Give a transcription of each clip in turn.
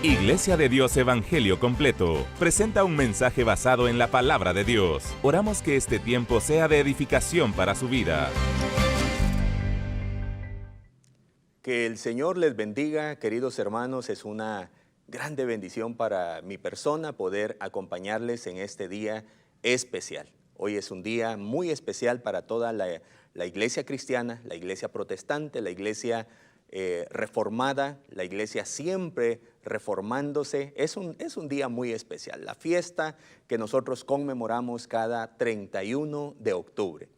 Iglesia de Dios Evangelio Completo presenta un mensaje basado en la palabra de Dios. Oramos que este tiempo sea de edificación para su vida. Que el Señor les bendiga, queridos hermanos. Es una grande bendición para mi persona poder acompañarles en este día especial. Hoy es un día muy especial para toda la iglesia cristiana, la iglesia protestante, la iglesia reformada, la iglesia siempre reformándose. Es un día muy especial, la fiesta que nosotros conmemoramos cada 31 de octubre.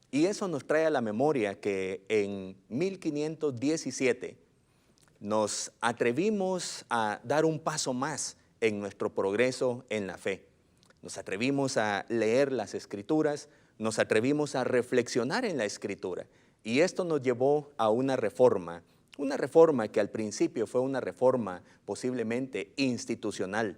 Y eso nos trae a la memoria que en 1517 nos atrevimos a dar un paso más en nuestro progreso en la fe. Nos atrevimos a leer las Escrituras, nos atrevimos a reflexionar en la Escritura. Y esto nos llevó a una reforma que al principio fue una reforma posiblemente institucional,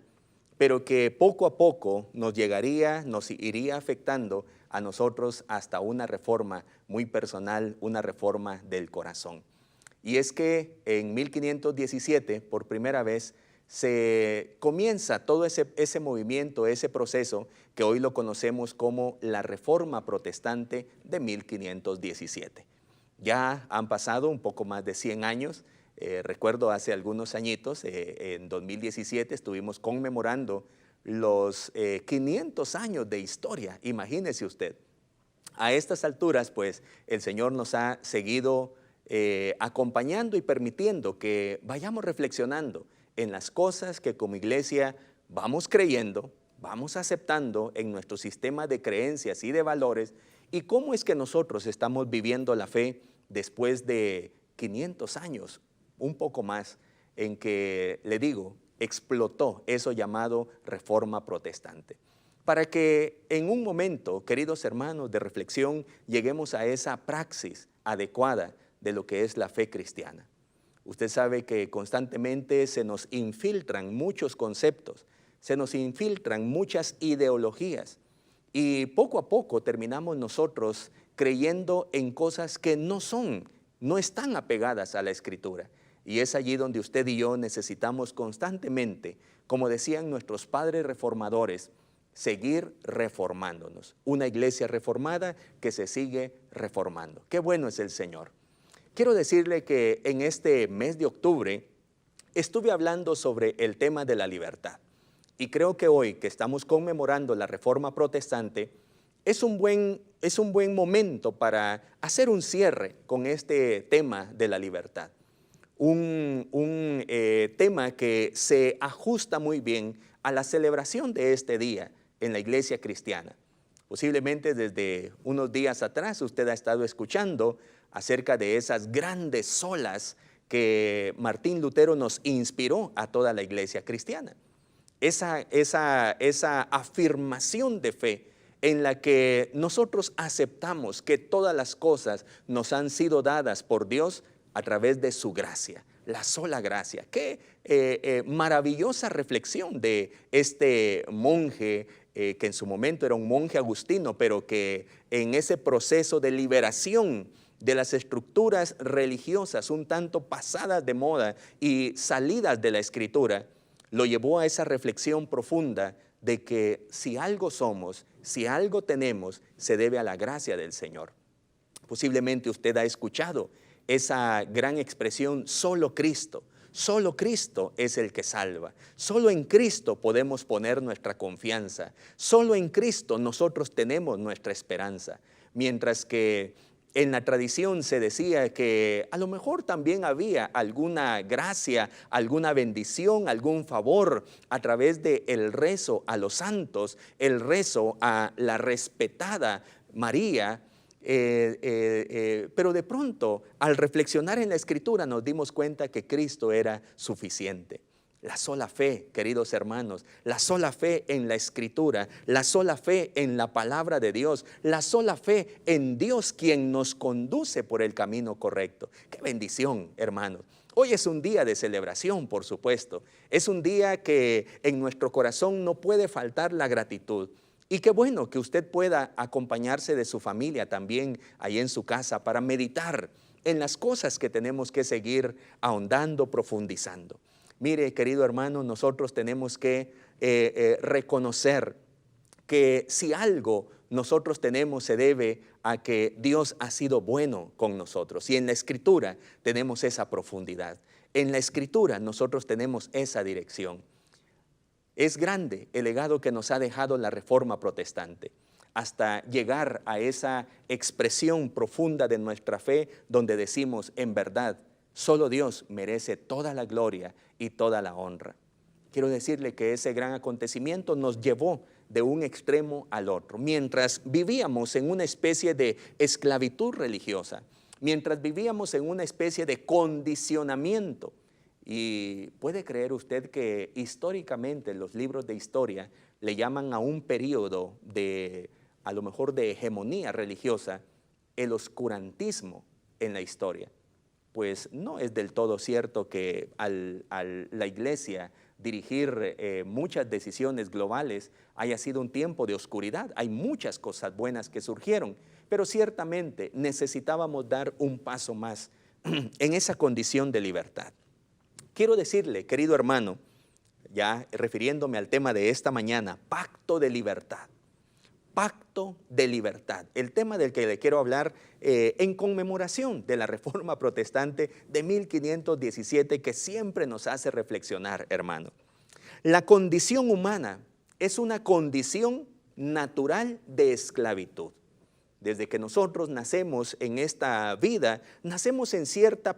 pero que poco a poco nos iría afectando a nosotros hasta una reforma muy personal, una reforma del corazón. Y es que en 1517, por primera vez, se comienza todo ese movimiento, ese proceso que hoy lo conocemos como la Reforma Protestante de 1517. Ya han pasado un poco más de 100 años. Recuerdo hace algunos añitos, en 2017 estuvimos conmemorando los 500 años de historia. Imagínese usted. A estas alturas, pues, el Señor nos ha seguido acompañando y permitiendo que vayamos reflexionando en las cosas que como iglesia vamos creyendo, vamos aceptando en nuestro sistema de creencias y de valores, y cómo es que nosotros estamos viviendo la fe después de 500 años, un poco más, en que, le digo, explotó eso llamado Reforma Protestante. Para que en un momento, queridos hermanos, de reflexión, lleguemos a esa praxis adecuada de lo que es la fe cristiana. Usted sabe que constantemente se nos infiltran muchos conceptos, se nos infiltran muchas ideologías, y poco a poco terminamos nosotros creyendo en cosas que no están apegadas a la Escritura. Y es allí donde usted y yo necesitamos constantemente, como decían nuestros padres reformadores, seguir reformándonos. Una iglesia reformada que se sigue reformando. Qué bueno es el Señor. Quiero decirle que en este mes de octubre estuve hablando sobre el tema de la libertad. Y creo que hoy que estamos conmemorando la Reforma Protestante, es un buen momento para hacer un cierre con este tema de la libertad. Un tema que se ajusta muy bien a la celebración de este día en la iglesia cristiana. Posiblemente desde unos días atrás usted ha estado escuchando acerca de esas grandes solas que Martín Lutero nos inspiró a toda la iglesia cristiana. Esa afirmación de fe en la que nosotros aceptamos que todas las cosas nos han sido dadas por Dios a través de su gracia, la sola gracia. Qué maravillosa reflexión de este monje, que en su momento era un monje agustino, pero que en ese proceso de liberación de las estructuras religiosas un tanto pasadas de moda y salidas de la Escritura, lo llevó a esa reflexión profunda de que si algo somos, si algo tenemos, se debe a la gracia del Señor. Posiblemente usted ha escuchado esa gran expresión, solo Cristo es el que salva. Solo en Cristo podemos poner nuestra confianza. Solo en Cristo nosotros tenemos nuestra esperanza. Mientras que en la tradición se decía que a lo mejor también había alguna gracia, alguna bendición, algún favor a través del rezo a los santos, el rezo a la respetada María. Pero de pronto, al reflexionar en la Escritura, nos dimos cuenta que Cristo era suficiente. La sola fe, queridos hermanos, la sola fe en la Escritura, la sola fe en la palabra de Dios, la sola fe en Dios quien nos conduce por el camino correcto. ¡Qué bendición, hermanos! Hoy es un día de celebración, por supuesto. Es un día que en nuestro corazón no puede faltar la gratitud. Y qué bueno que usted pueda acompañarse de su familia también ahí en su casa para meditar en las cosas que tenemos que seguir ahondando, profundizando. Mire, querido hermano, nosotros tenemos que reconocer que si algo nosotros tenemos se debe a que Dios ha sido bueno con nosotros. Y en la Escritura tenemos esa profundidad. En la Escritura nosotros tenemos esa dirección. Es grande el legado que nos ha dejado la Reforma Protestante, hasta llegar a esa expresión profunda de nuestra fe, donde decimos, en verdad, solo Dios merece toda la gloria y toda la honra. Quiero decirle que ese gran acontecimiento nos llevó de un extremo al otro. Mientras vivíamos en una especie de esclavitud religiosa, mientras vivíamos en una especie de condicionamiento, y puede creer usted que históricamente los libros de historia le llaman a un periodo de, a lo mejor de hegemonía religiosa, el oscurantismo en la historia. Pues no es del todo cierto que al la iglesia dirigir muchas decisiones globales haya sido un tiempo de oscuridad. Hay muchas cosas buenas que surgieron, pero ciertamente necesitábamos dar un paso más en esa condición de libertad. Quiero decirle, querido hermano, ya refiriéndome al tema de esta mañana, pacto de libertad. Pacto de libertad, el tema del que le quiero hablar en conmemoración de la Reforma Protestante de 1517, que siempre nos hace reflexionar, hermano. La condición humana es una condición natural de esclavitud. Desde que nosotros nacemos en esta vida, nacemos en cierto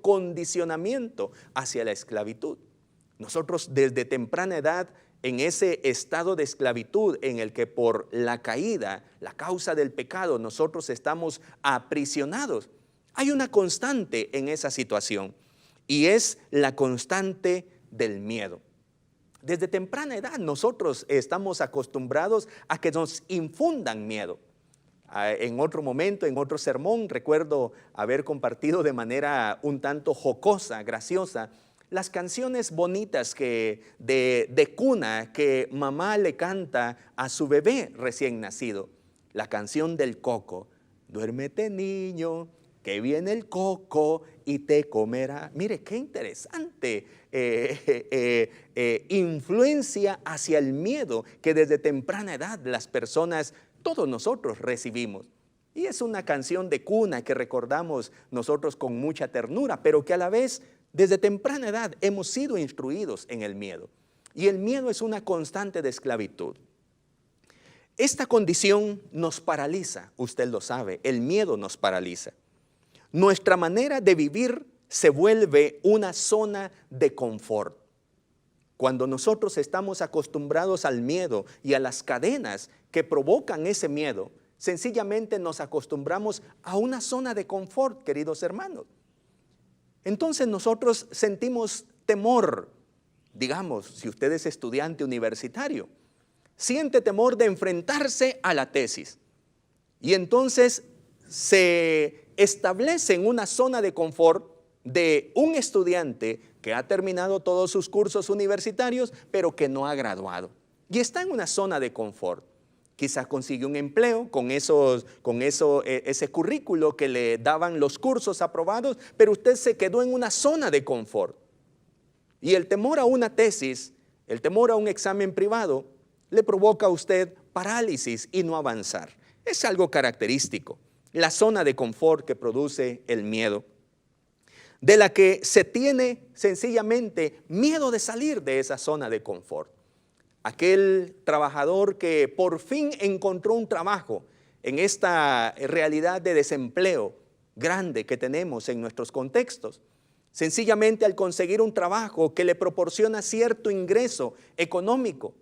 condicionamiento hacia la esclavitud. Nosotros desde temprana edad, en ese estado de esclavitud en el que por la caída, la causa del pecado, nosotros estamos aprisionados, hay una constante en esa situación, y es la constante del miedo. Desde temprana edad nosotros estamos acostumbrados a que nos infundan miedo. En otro momento, en otro sermón, recuerdo haber compartido de manera un tanto jocosa, graciosa, las canciones bonitas de cuna que mamá le canta a su bebé recién nacido. La canción del coco, duérmete niño, que viene el coco y te comerá. Mire, qué interesante influencia hacia el miedo que desde temprana edad las personas, todos nosotros recibimos. Y es una canción de cuna que recordamos nosotros con mucha ternura, pero que a la vez desde temprana edad hemos sido instruidos en el miedo. Y el miedo es una constante de esclavitud. Esta condición nos paraliza, usted lo sabe, el miedo nos paraliza. Nuestra manera de vivir se vuelve una zona de confort. Cuando nosotros estamos acostumbrados al miedo y a las cadenas que provocan ese miedo, sencillamente nos acostumbramos a una zona de confort, queridos hermanos. Entonces nosotros sentimos temor. Digamos, si usted es estudiante universitario, siente temor de enfrentarse a la tesis. Y entonces se establece en una zona de confort de un estudiante que ha terminado todos sus cursos universitarios, pero que no ha graduado. Y está en una zona de confort. Quizás consigue un empleo con ese currículo que le daban los cursos aprobados, pero usted se quedó en una zona de confort. Y el temor a una tesis, el temor a un examen privado, le provoca a usted parálisis y no avanzar. Es algo característico, la zona de confort que produce el miedo, de la que se tiene sencillamente miedo de salir de esa zona de confort. Aquel trabajador que por fin encontró un trabajo en esta realidad de desempleo grande que tenemos en nuestros contextos, sencillamente al conseguir un trabajo que le proporciona cierto ingreso económico,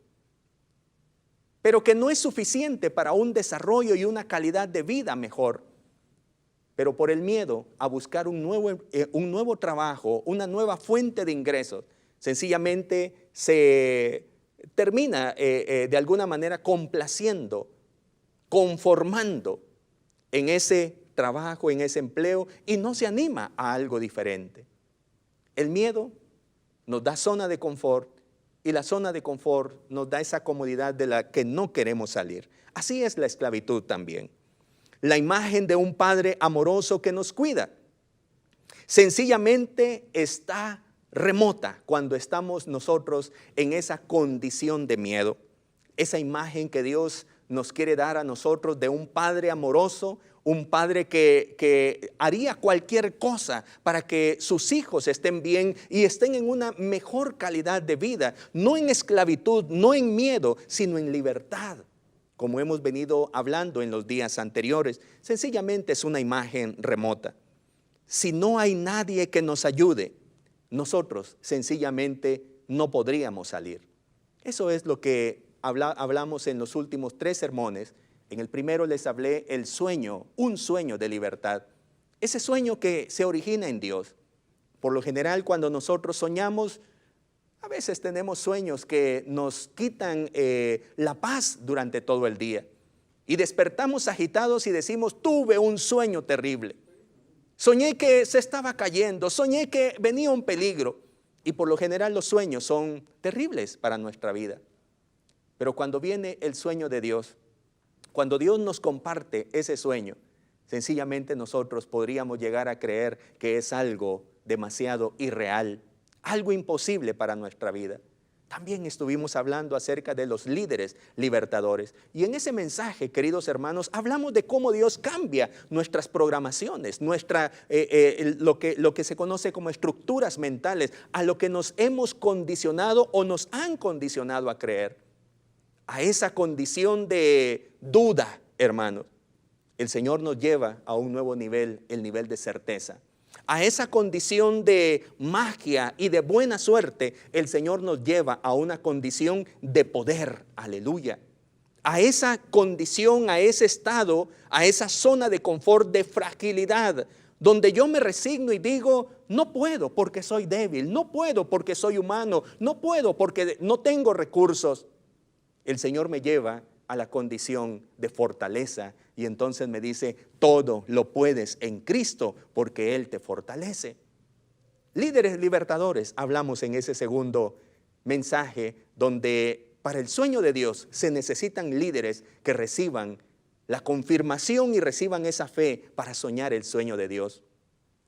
pero que no es suficiente para un desarrollo y una calidad de vida mejor, pero por el miedo a buscar un nuevo trabajo, una nueva fuente de ingresos, sencillamente se termina de alguna manera complaciendo, conformando en ese trabajo, en ese empleo, y no se anima a algo diferente. El miedo nos da zona de confort, y la zona de confort nos da esa comodidad de la que no queremos salir. Así es la esclavitud también. La imagen de un padre amoroso que nos cuida sencillamente está remota cuando estamos nosotros en esa condición de miedo. Esa imagen que Dios nos quiere dar a nosotros de un Padre amoroso, un Padre que haría cualquier cosa para que sus hijos estén bien y estén en una mejor calidad de vida, no en esclavitud, no en miedo, sino en libertad, como hemos venido hablando en los días anteriores. Sencillamente es una imagen remota. Si no hay nadie que nos ayude, nosotros sencillamente no podríamos salir. Eso es lo que hablamos en los últimos 3 sermones. En el primero les hablé el sueño, un sueño de libertad. Ese sueño que se origina en Dios. Por lo general, cuando nosotros soñamos, a veces tenemos sueños que nos quitan la paz durante todo el día. Y despertamos agitados y decimos, tuve un sueño terrible. Soñé que se estaba cayendo, soñé que venía un peligro. Y por lo general los sueños son terribles para nuestra vida. Pero cuando viene el sueño de Dios, cuando Dios nos comparte ese sueño, sencillamente nosotros podríamos llegar a creer que es algo demasiado irreal, algo imposible para nuestra vida. También estuvimos hablando acerca de los líderes libertadores. Y en ese mensaje, queridos hermanos, hablamos de cómo Dios cambia nuestras programaciones, lo que se conoce como estructuras mentales, a lo que nos hemos condicionado o nos han condicionado a creer. A esa condición de duda, hermanos, el Señor nos lleva a un nuevo nivel, el nivel de certeza. A esa condición de magia y de buena suerte, el Señor nos lleva a una condición de poder, aleluya. A esa condición, a ese estado, a esa zona de confort, de fragilidad, donde yo me resigno y digo, no puedo porque soy débil, no puedo porque soy humano, no puedo porque no tengo recursos. El Señor me lleva a la condición de fortaleza y entonces me dice, todo lo puedes en Cristo porque Él te fortalece. Líderes libertadores, hablamos en ese segundo mensaje donde para el sueño de Dios se necesitan líderes que reciban la confirmación y reciban esa fe para soñar el sueño de Dios.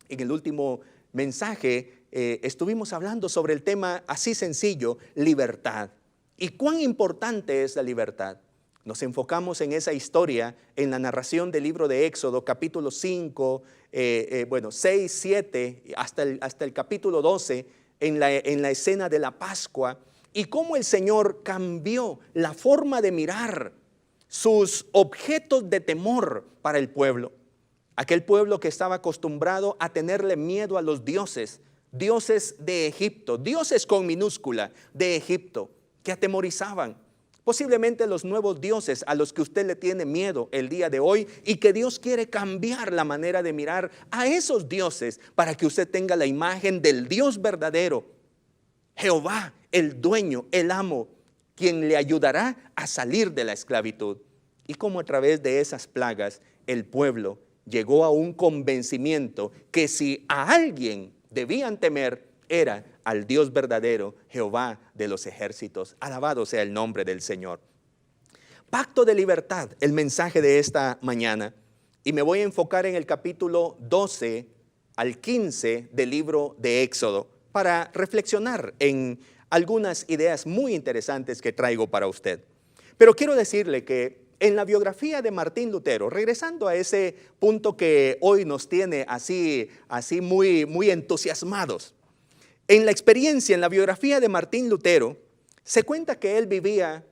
En el último mensaje estuvimos hablando sobre el tema así sencillo, libertad. ¿Y cuán importante es la libertad? Nos enfocamos en esa historia, en la narración del libro de Éxodo, capítulo 5, 6, 7, hasta el capítulo 12, en la escena de la Pascua, y cómo el Señor cambió la forma de mirar sus objetos de temor para el pueblo. Aquel pueblo que estaba acostumbrado a tenerle miedo a los dioses, dioses de Egipto, dioses con minúscula de Egipto, que atemorizaban. Posiblemente los nuevos dioses a los que usted le tiene miedo el día de hoy y que Dios quiere cambiar la manera de mirar a esos dioses para que usted tenga la imagen del Dios verdadero, Jehová, el dueño, el amo, quien le ayudará a salir de la esclavitud. Y cómo a través de esas plagas el pueblo llegó a un convencimiento que si a alguien debían temer era al Dios verdadero, Jehová de los ejércitos. Alabado sea el nombre del Señor. Pacto de libertad, el mensaje de esta mañana. Y me voy a enfocar en el capítulo 12 al 15 del libro de Éxodo para reflexionar en algunas ideas muy interesantes que traigo para usted. Pero quiero decirle que en la biografía de Martín Lutero, regresando a ese punto que hoy nos tiene así muy entusiasmados, en la experiencia, en la biografía de Martín Lutero, se cuenta que él vivía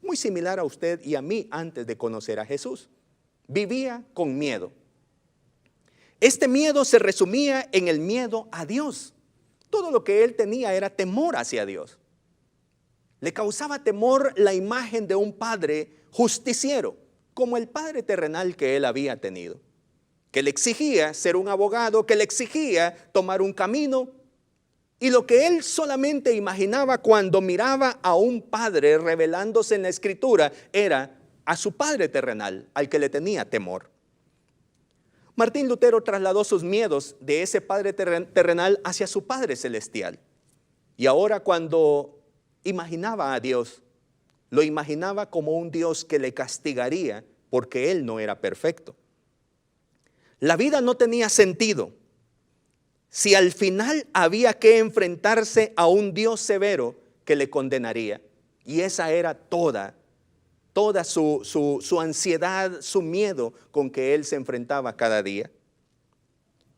muy similar a usted y a mí antes de conocer a Jesús. Vivía con miedo. Este miedo se resumía en el miedo a Dios. Todo lo que él tenía era temor hacia Dios. Le causaba temor la imagen de un padre justiciero, como el padre terrenal que él había tenido, que le exigía ser un abogado, que le exigía tomar un camino. Y lo que él solamente imaginaba cuando miraba a un padre revelándose en la Escritura era a su padre terrenal, al que le tenía temor. Martín Lutero trasladó sus miedos de ese padre terrenal hacia su Padre celestial. Y ahora cuando imaginaba a Dios, lo imaginaba como un Dios que le castigaría porque él no era perfecto. La vida no tenía sentido si al final había que enfrentarse a un Dios severo que le condenaría. Y esa era toda su ansiedad, su miedo con que él se enfrentaba cada día.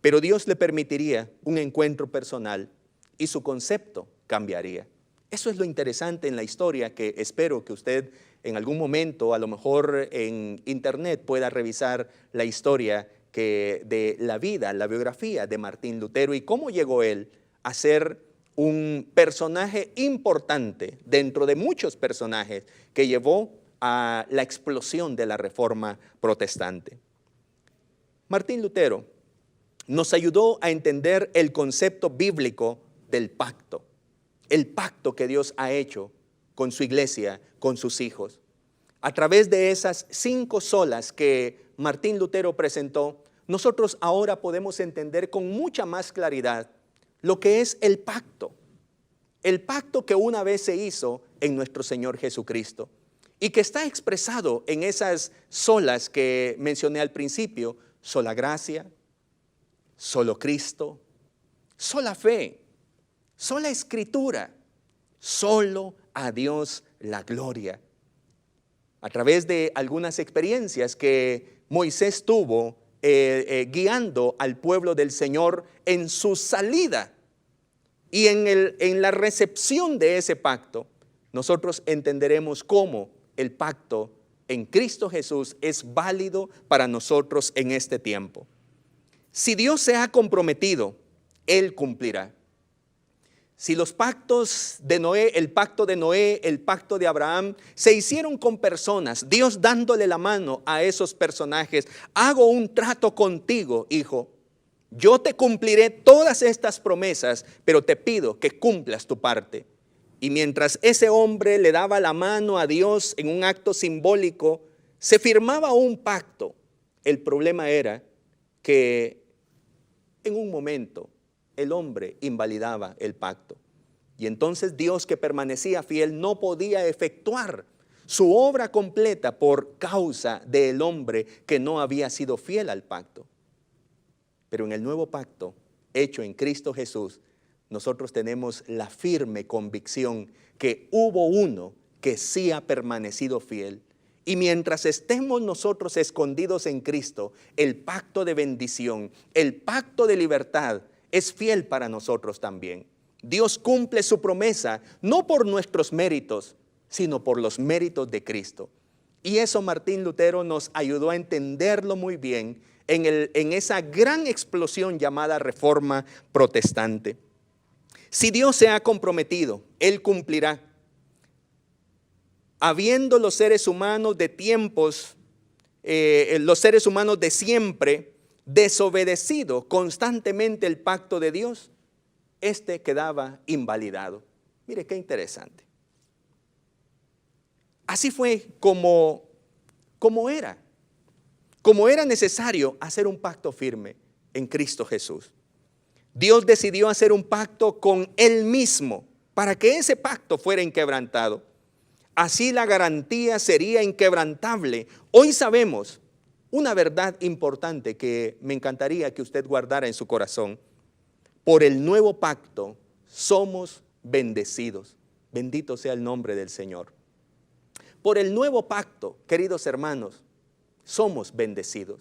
Pero Dios le permitiría un encuentro personal y su concepto cambiaría. Eso es lo interesante en la historia, que espero que usted en algún momento, a lo mejor en internet, pueda revisar la historia de la vida, la biografía de Martín Lutero y cómo llegó él a ser un personaje importante dentro de muchos personajes que llevó a la explosión de la Reforma Protestante. Martín Lutero nos ayudó a entender el concepto bíblico del pacto, el pacto que Dios ha hecho con su iglesia, con sus hijos. A través de esas 5 solas que Martín Lutero presentó, nosotros ahora podemos entender con mucha más claridad lo que es el pacto que una vez se hizo en nuestro Señor Jesucristo y que está expresado en esas solas que mencioné al principio: sola gracia, solo Cristo, sola fe, sola escritura, solo a Dios la gloria. A través de algunas experiencias que Moisés tuvo guiando al pueblo del Señor en su salida y en la recepción de ese pacto, nosotros entenderemos cómo el pacto en Cristo Jesús es válido para nosotros en este tiempo. Si Dios se ha comprometido, Él cumplirá. Si los pactos de Noé, el pacto de Noé, el pacto de Abraham, se hicieron con personas, Dios dándole la mano a esos personajes: hago un trato contigo, hijo. Yo te cumpliré todas estas promesas, pero te pido que cumplas tu parte. Y mientras ese hombre le daba la mano a Dios en un acto simbólico, se firmaba un pacto. El problema era que en un momento el hombre invalidaba el pacto. Y entonces Dios, que permanecía fiel, no podía efectuar su obra completa por causa del hombre que no había sido fiel al pacto. Pero en el nuevo pacto, hecho en Cristo Jesús, nosotros tenemos la firme convicción que hubo uno que sí ha permanecido fiel. Y mientras estemos nosotros escondidos en Cristo, el pacto de bendición, el pacto de libertad, es fiel para nosotros también. Dios cumple su promesa no por nuestros méritos, sino por los méritos de Cristo. Y eso Martín Lutero nos ayudó a entenderlo muy bien en esa gran explosión llamada Reforma Protestante. Si Dios se ha comprometido, Él cumplirá. Habiendo los seres humanos de tiempos, los seres humanos de siempre, desobedecido constantemente el pacto de Dios, este quedaba invalidado. Mire qué interesante. Así fue como era necesario hacer un pacto firme en Cristo Jesús. Dios decidió hacer un pacto con Él mismo para que ese pacto fuera inquebrantado. Así la garantía sería inquebrantable. Hoy sabemos una verdad importante que me encantaría que usted guardara en su corazón. Por el nuevo pacto somos bendecidos. Bendito sea el nombre del Señor. Por el nuevo pacto, queridos hermanos, somos bendecidos.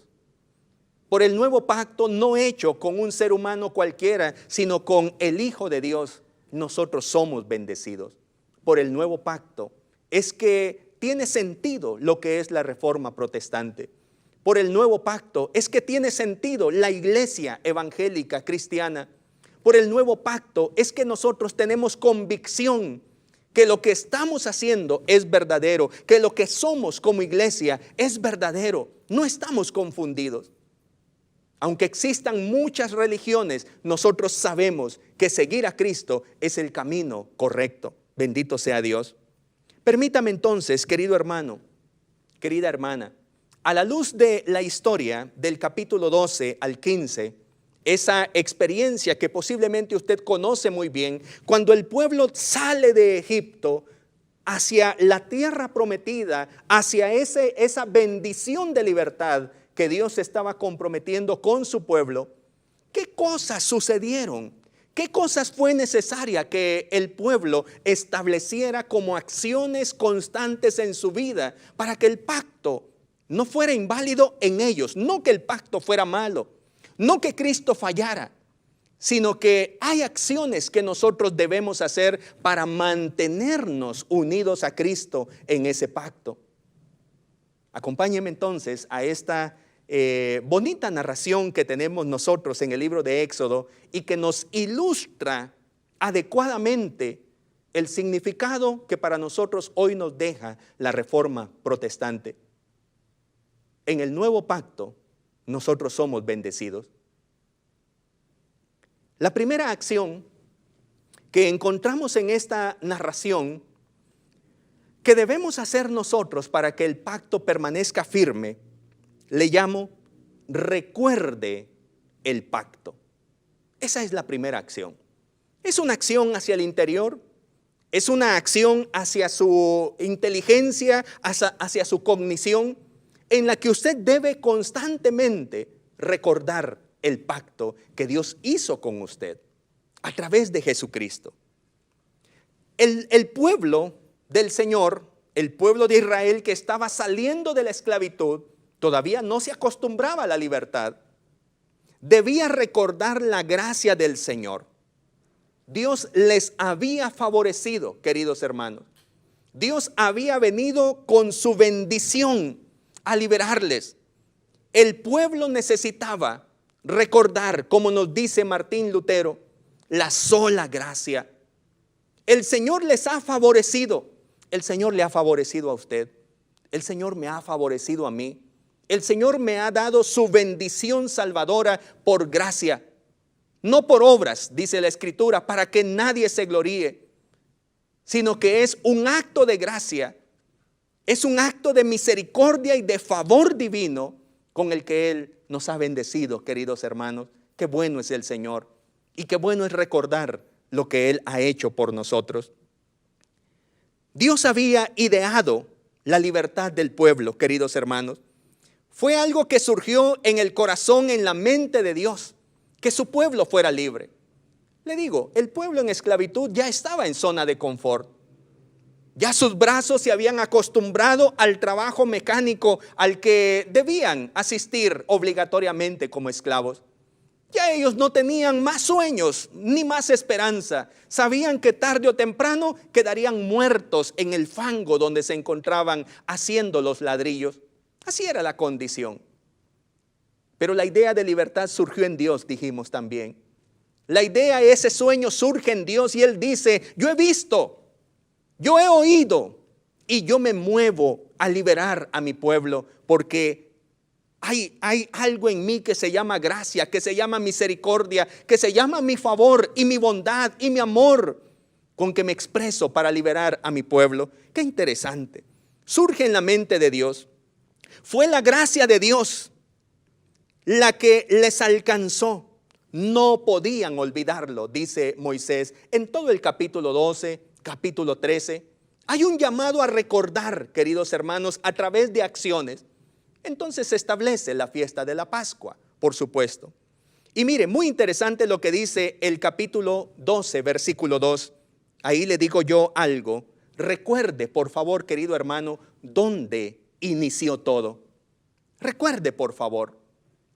Por el nuevo pacto no hecho con un ser humano cualquiera, sino con el Hijo de Dios, nosotros somos bendecidos. Por el nuevo pacto es que tiene sentido lo que es la Reforma Protestante. Por el nuevo pacto es que tiene sentido la iglesia evangélica cristiana. Por el nuevo pacto es que nosotros tenemos convicción que lo que estamos haciendo es verdadero, que lo que somos como iglesia es verdadero. No estamos confundidos. Aunque existan muchas religiones, nosotros sabemos que seguir a Cristo es el camino correcto. Bendito sea Dios. Permítame entonces, querido hermano, querida hermana, a la luz de la historia del capítulo 12 al 15, esa experiencia que posiblemente usted conoce muy bien, cuando el pueblo sale de Egipto hacia la tierra prometida, hacia esa bendición de libertad que Dios estaba comprometiendo con su pueblo, ¿Qué cosas sucedieron? ¿Qué cosas fue necesaria que el pueblo estableciera como acciones constantes en su vida para que el pacto no fuera inválido en ellos? No que el pacto fuera malo, no que Cristo fallara, sino que hay acciones que nosotros debemos hacer para mantenernos unidos a Cristo en ese pacto. Acompáñenme entonces a esta bonita narración que tenemos nosotros en el libro de Éxodo y que nos ilustra adecuadamente el significado que para nosotros hoy nos deja la Reforma Protestante. En el nuevo pacto nosotros somos bendecidos. La primera acción que encontramos en esta narración que debemos hacer nosotros para que el pacto permanezca firme, le llamo recuerde el pacto. Esa es la primera acción. Es una acción hacia el interior, es una acción hacia su inteligencia, hacia su cognición, en la que usted debe constantemente recordar el pacto que Dios hizo con usted a través de Jesucristo. El pueblo del Señor, el pueblo de Israel que estaba saliendo de la esclavitud, todavía no se acostumbraba a la libertad. Debía recordar la gracia del Señor. Dios les había favorecido, queridos hermanos. Dios había venido con su bendición a liberarles. El pueblo necesitaba recordar, como nos dice Martín Lutero, la sola gracia. El Señor les ha favorecido. El Señor le ha favorecido a usted. El Señor me ha favorecido a mí. El Señor me ha dado su bendición salvadora por gracia, no por obras, dice la Escritura, para que nadie se gloríe, sino que es un acto de gracia, es un acto de misericordia y de favor divino con el que Él nos ha bendecido, queridos hermanos. Qué bueno es el Señor y qué bueno es recordar lo que Él ha hecho por nosotros. Dios había ideado la libertad del pueblo, queridos hermanos. Fue algo que surgió en el corazón, en la mente de Dios, que su pueblo fuera libre. Le digo, el pueblo en esclavitud ya estaba en zona de confort. Ya sus brazos se habían acostumbrado al trabajo mecánico al que debían asistir obligatoriamente como esclavos. Ya ellos no tenían más sueños ni más esperanza. Sabían que tarde o temprano quedarían muertos en el fango donde se encontraban haciendo los ladrillos. Así era la condición. Pero la idea de libertad surgió en Dios, dijimos también. La idea, ese sueño surge en Dios y Él dice, yo he visto, yo he oído y yo me muevo a liberar a mi pueblo porque hay algo en mí que se llama gracia, que se llama misericordia, que se llama mi favor y mi bondad y mi amor con que me expreso para liberar a mi pueblo. Qué interesante. Surge en la mente de Dios. Fue la gracia de Dios la que les alcanzó. No podían olvidarlo, dice Moisés en todo el capítulo 12, capítulo 13. Hay un llamado a recordar, queridos hermanos, a través de acciones. Entonces se establece la fiesta de la Pascua, por supuesto. Y mire, muy interesante lo que dice el capítulo 12, versículo 2. Ahí le digo yo algo. Recuerde, por favor, querido hermano, dónde inició todo. Recuerde, por favor,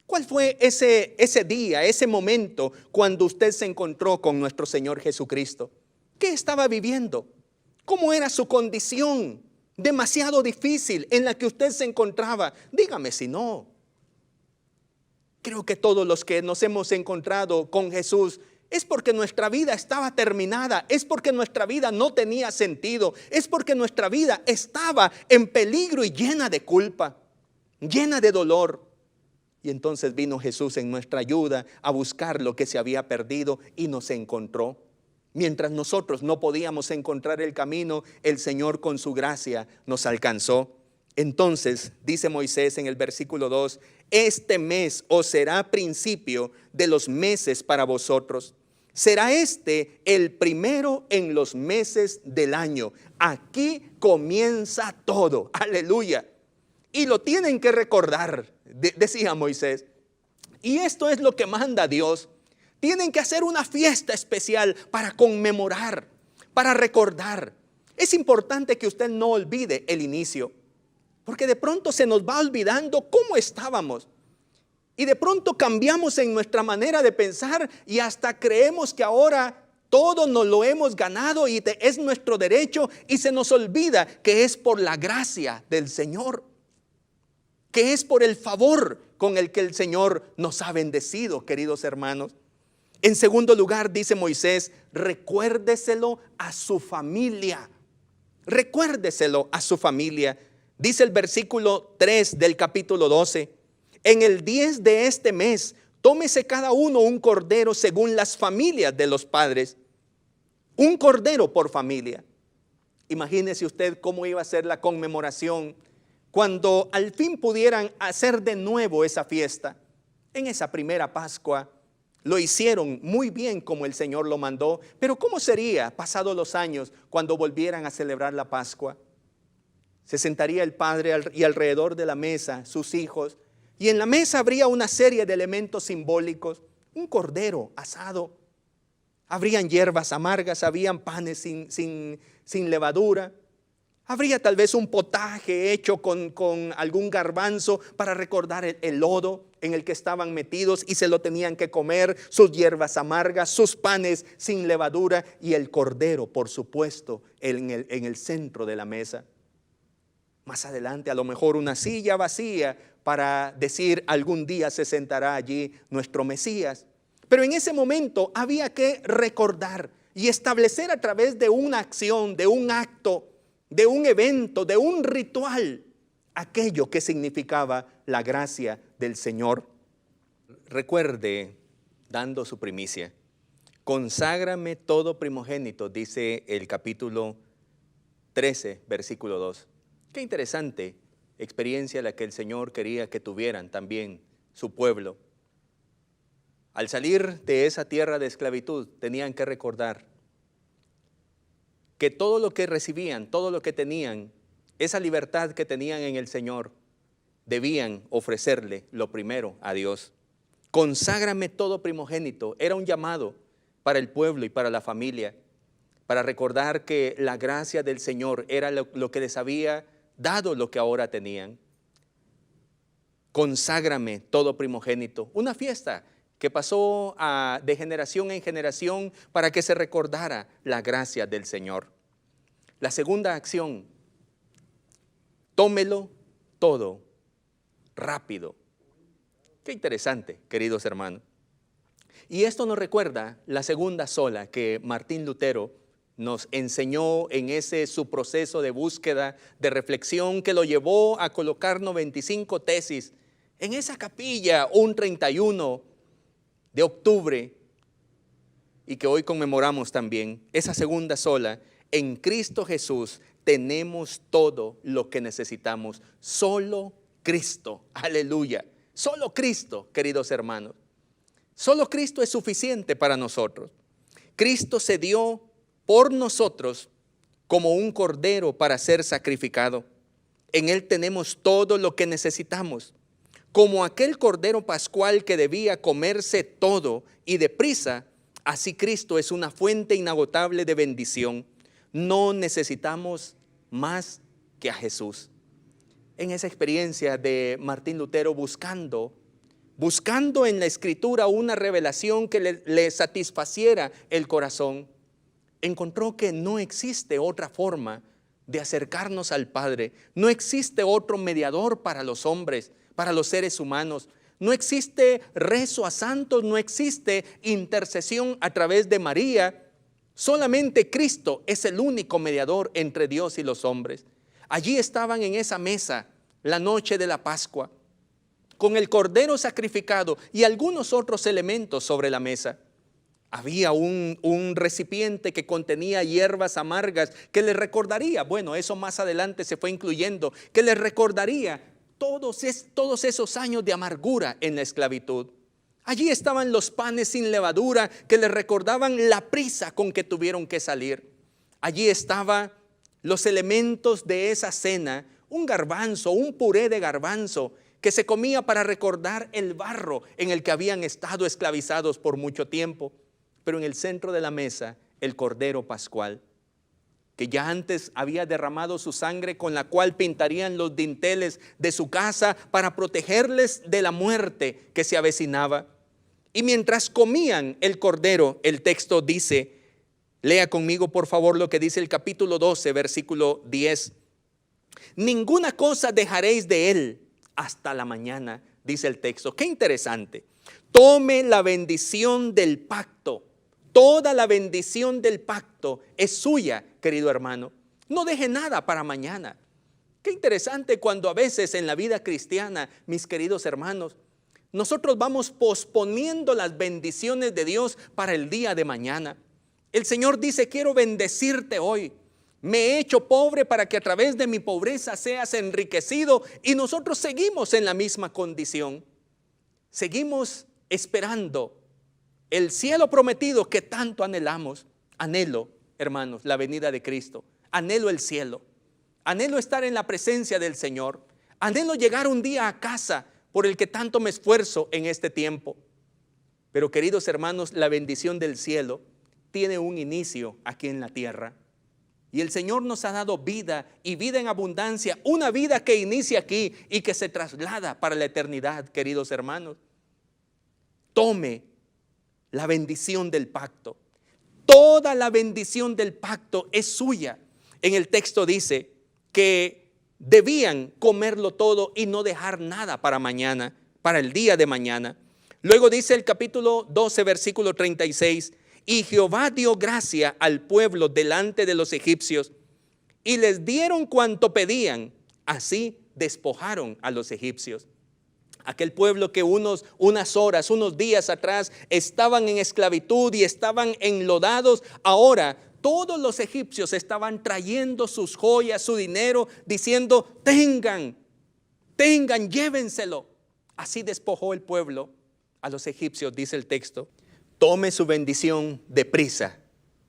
¿cuál fue ese día, ese momento cuando usted se encontró con nuestro Señor Jesucristo? ¿Qué estaba viviendo? ¿Cómo era su condición demasiado difícil en la que usted se encontraba? Dígame si no. Creo que todos los que nos hemos encontrado con Jesús es porque nuestra vida estaba terminada, es porque nuestra vida no tenía sentido, es porque nuestra vida estaba en peligro y llena de culpa, llena de dolor. Y entonces vino Jesús en nuestra ayuda a buscar lo que se había perdido y nos encontró. Mientras nosotros no podíamos encontrar el camino, el Señor con su gracia nos alcanzó. Entonces, dice Moisés en el versículo 2, este mes os será principio de los meses para vosotros. Será este el primero en los meses del año. Aquí comienza todo. Aleluya. Y lo tienen que recordar, decía Moisés. Y esto es lo que manda Dios. Tienen que hacer una fiesta especial para conmemorar, para recordar. Es importante que usted no olvide el inicio, porque de pronto se nos va olvidando cómo estábamos. Y de pronto cambiamos en nuestra manera de pensar y hasta creemos que ahora todo nos lo hemos ganado y es nuestro derecho, y se nos olvida que es por la gracia del Señor, que es por el favor con el que el Señor nos ha bendecido, queridos hermanos. En segundo lugar, dice Moisés, recuérdeselo a su familia. Recuérdeselo a su familia. Dice el versículo 3 del capítulo 12. En el 10 de este mes, tómese cada uno un cordero según las familias de los padres. Un cordero por familia. Imagínese usted cómo iba a ser la conmemoración cuando al fin pudieran hacer de nuevo esa fiesta. En esa primera Pascua lo hicieron muy bien como el Señor lo mandó, pero ¿cómo sería pasados los años cuando volvieran a celebrar la Pascua? Se sentaría el padre y alrededor de la mesa sus hijos, y en la mesa habría una serie de elementos simbólicos, un cordero asado, habrían hierbas amargas, habían panes sin levadura, habría tal vez un potaje hecho con algún garbanzo para recordar el lodo en el que estaban metidos y se lo tenían que comer, sus hierbas amargas, sus panes sin levadura y el cordero, por supuesto, en el centro de la mesa. Más adelante a lo mejor una silla vacía para decir algún día se sentará allí nuestro Mesías. Pero en ese momento había que recordar y establecer a través de una acción, de un acto, de un evento, de un ritual, aquello que significaba la gracia del Señor. Recuerde, dando su primicia, conságrame todo primogénito, dice el capítulo 13, versículo 2. Qué interesante experiencia la que el Señor quería que tuvieran también su pueblo. Al salir de esa tierra de esclavitud, tenían que recordar que todo lo que recibían, todo lo que tenían, esa libertad que tenían en el Señor, debían ofrecerle lo primero a Dios. Conságrame todo primogénito. Era un llamado para el pueblo y para la familia, para recordar que la gracia del Señor era lo que les había dado lo que ahora tenían. Conságrame todo primogénito. Una fiesta que pasó de generación en generación para que se recordara la gracia del Señor. La segunda acción, tómelo todo rápido. Qué interesante, queridos hermanos. Y esto nos recuerda la segunda sola que Martín Lutero nos enseñó en ese su proceso de búsqueda, de reflexión que lo llevó a colocar 95 tesis en esa capilla un 31 de octubre y que hoy conmemoramos también. Esa segunda sola, en Cristo Jesús tenemos todo lo que necesitamos. Solo Cristo, aleluya. Solo Cristo, queridos hermanos. Solo Cristo es suficiente para nosotros. Cristo se dio por nosotros como un cordero para ser sacrificado. En Él tenemos todo lo que necesitamos. Como aquel cordero pascual que debía comerse todo y deprisa, así Cristo es una fuente inagotable de bendición. No necesitamos más que a Jesús. En esa experiencia de Martín Lutero buscando en la Escritura una revelación que le satisfaciera el corazón, encontró que no existe otra forma de acercarnos al Padre. No existe otro mediador para los hombres, para los seres humanos. No existe rezo a santos, no existe intercesión a través de María. Solamente Cristo es el único mediador entre Dios y los hombres. Allí estaban en esa mesa la noche de la Pascua, con el cordero sacrificado y algunos otros elementos sobre la mesa. Había un recipiente que contenía hierbas amargas que les recordaría, bueno, eso más adelante se fue incluyendo, que les recordaría todos esos años de amargura en la esclavitud. Allí estaban los panes sin levadura que les recordaban la prisa con que tuvieron que salir. Allí estaban los elementos de esa cena, un garbanzo, un puré de garbanzo que se comía para recordar el barro en el que habían estado esclavizados por mucho tiempo. Pero en el centro de la mesa, el Cordero Pascual, que ya antes había derramado su sangre, con la cual pintarían los dinteles de su casa para protegerles de la muerte que se avecinaba. Y mientras comían el cordero, el texto dice, lea conmigo por favor lo que dice el capítulo 12, versículo 10. Ninguna cosa dejaréis de él hasta la mañana, dice el texto. Qué interesante. Tome la bendición del pacto. Toda la bendición del pacto es suya, querido hermano. No deje nada para mañana. Qué interesante cuando a veces en la vida cristiana, mis queridos hermanos, nosotros vamos posponiendo las bendiciones de Dios para el día de mañana. El Señor dice, quiero bendecirte hoy. Me he hecho pobre para que a través de mi pobreza seas enriquecido, y nosotros seguimos en la misma condición. Seguimos esperando el cielo prometido que tanto anhelamos. Anhelo, hermanos, la venida de Cristo. Anhelo el cielo. Anhelo estar en la presencia del Señor. Anhelo llegar un día a casa por el que tanto me esfuerzo en este tiempo. Pero queridos hermanos, la bendición del cielo tiene un inicio aquí en la tierra. Y el Señor nos ha dado vida, y vida en abundancia, una vida que inicia aquí y que se traslada para la eternidad, queridos hermanos. Tome la bendición del pacto. Toda la bendición del pacto es suya. En el texto dice que debían comerlo todo y no dejar nada para mañana, para el día de mañana. Luego dice el capítulo 12, versículo 36, y Jehová dio gracia al pueblo delante de los egipcios, y les dieron cuanto pedían, así despojaron a los egipcios. Aquel pueblo que unos días atrás estaban en esclavitud y estaban enlodados, ahora todos los egipcios estaban trayendo sus joyas, su dinero, diciendo, tengan, llévenselo. Así despojó el pueblo a los egipcios, dice el texto. Tome su bendición deprisa.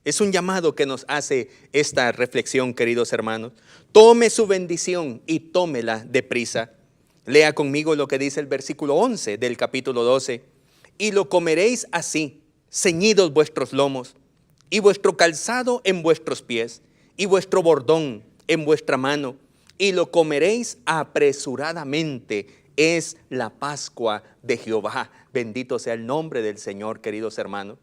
Es un llamado que nos hace esta reflexión, queridos hermanos. Tome su bendición y tómela deprisa. Lea conmigo lo que dice el versículo 11 del capítulo 12. Y lo comeréis así, ceñidos vuestros lomos, y vuestro calzado en vuestros pies, y vuestro bordón en vuestra mano, y lo comeréis apresuradamente. Es la Pascua de Jehová. Bendito sea el nombre del Señor, queridos hermanos.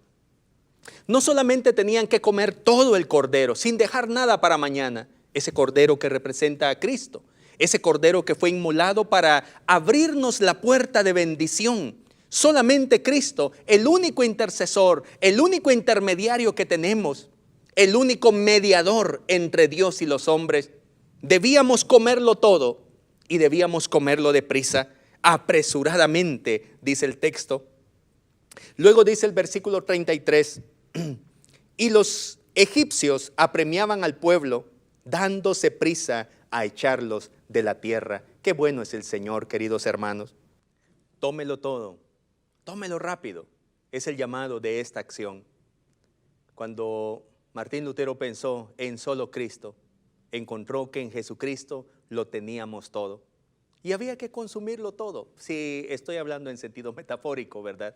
No solamente tenían que comer todo el cordero, sin dejar nada para mañana, ese cordero que representa a Cristo, ese cordero que fue inmolado para abrirnos la puerta de bendición. Solamente Cristo, el único intercesor, el único intermediario que tenemos, el único mediador entre Dios y los hombres. Debíamos comerlo todo y debíamos comerlo deprisa, apresuradamente, dice el texto. Luego dice el versículo 33, y los egipcios apremiaban al pueblo, dándose prisa a echarlos de la tierra. Qué bueno es el Señor, queridos hermanos. Tómelo todo, tómelo rápido. Es el llamado de esta acción. Cuando Martín Lutero pensó en solo Cristo, encontró que en Jesucristo lo teníamos todo. Y había que consumirlo todo. Si estoy hablando en sentido metafórico, ¿verdad?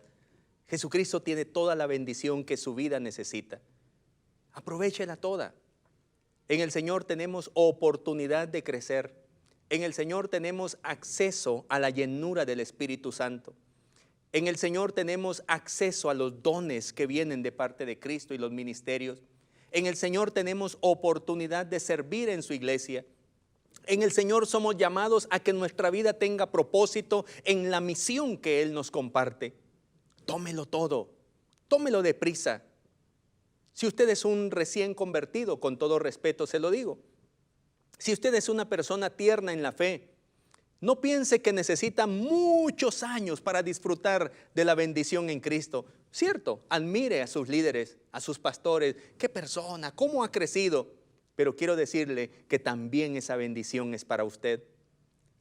Jesucristo tiene toda la bendición que su vida necesita. Aprovéchela toda. En el Señor tenemos oportunidad de crecer. En el Señor tenemos acceso a la llenura del Espíritu Santo. En el Señor tenemos acceso a los dones que vienen de parte de Cristo y los ministerios. En el Señor tenemos oportunidad de servir en su iglesia. En el Señor somos llamados a que nuestra vida tenga propósito en la misión que Él nos comparte. Tómelo todo, tómelo deprisa. Si usted es un recién convertido, con todo respeto se lo digo, si usted es una persona tierna en la fe, no piense que necesita muchos años para disfrutar de la bendición en Cristo. Cierto, admire a sus líderes, a sus pastores, qué persona, cómo ha crecido. Pero quiero decirle que también esa bendición es para usted.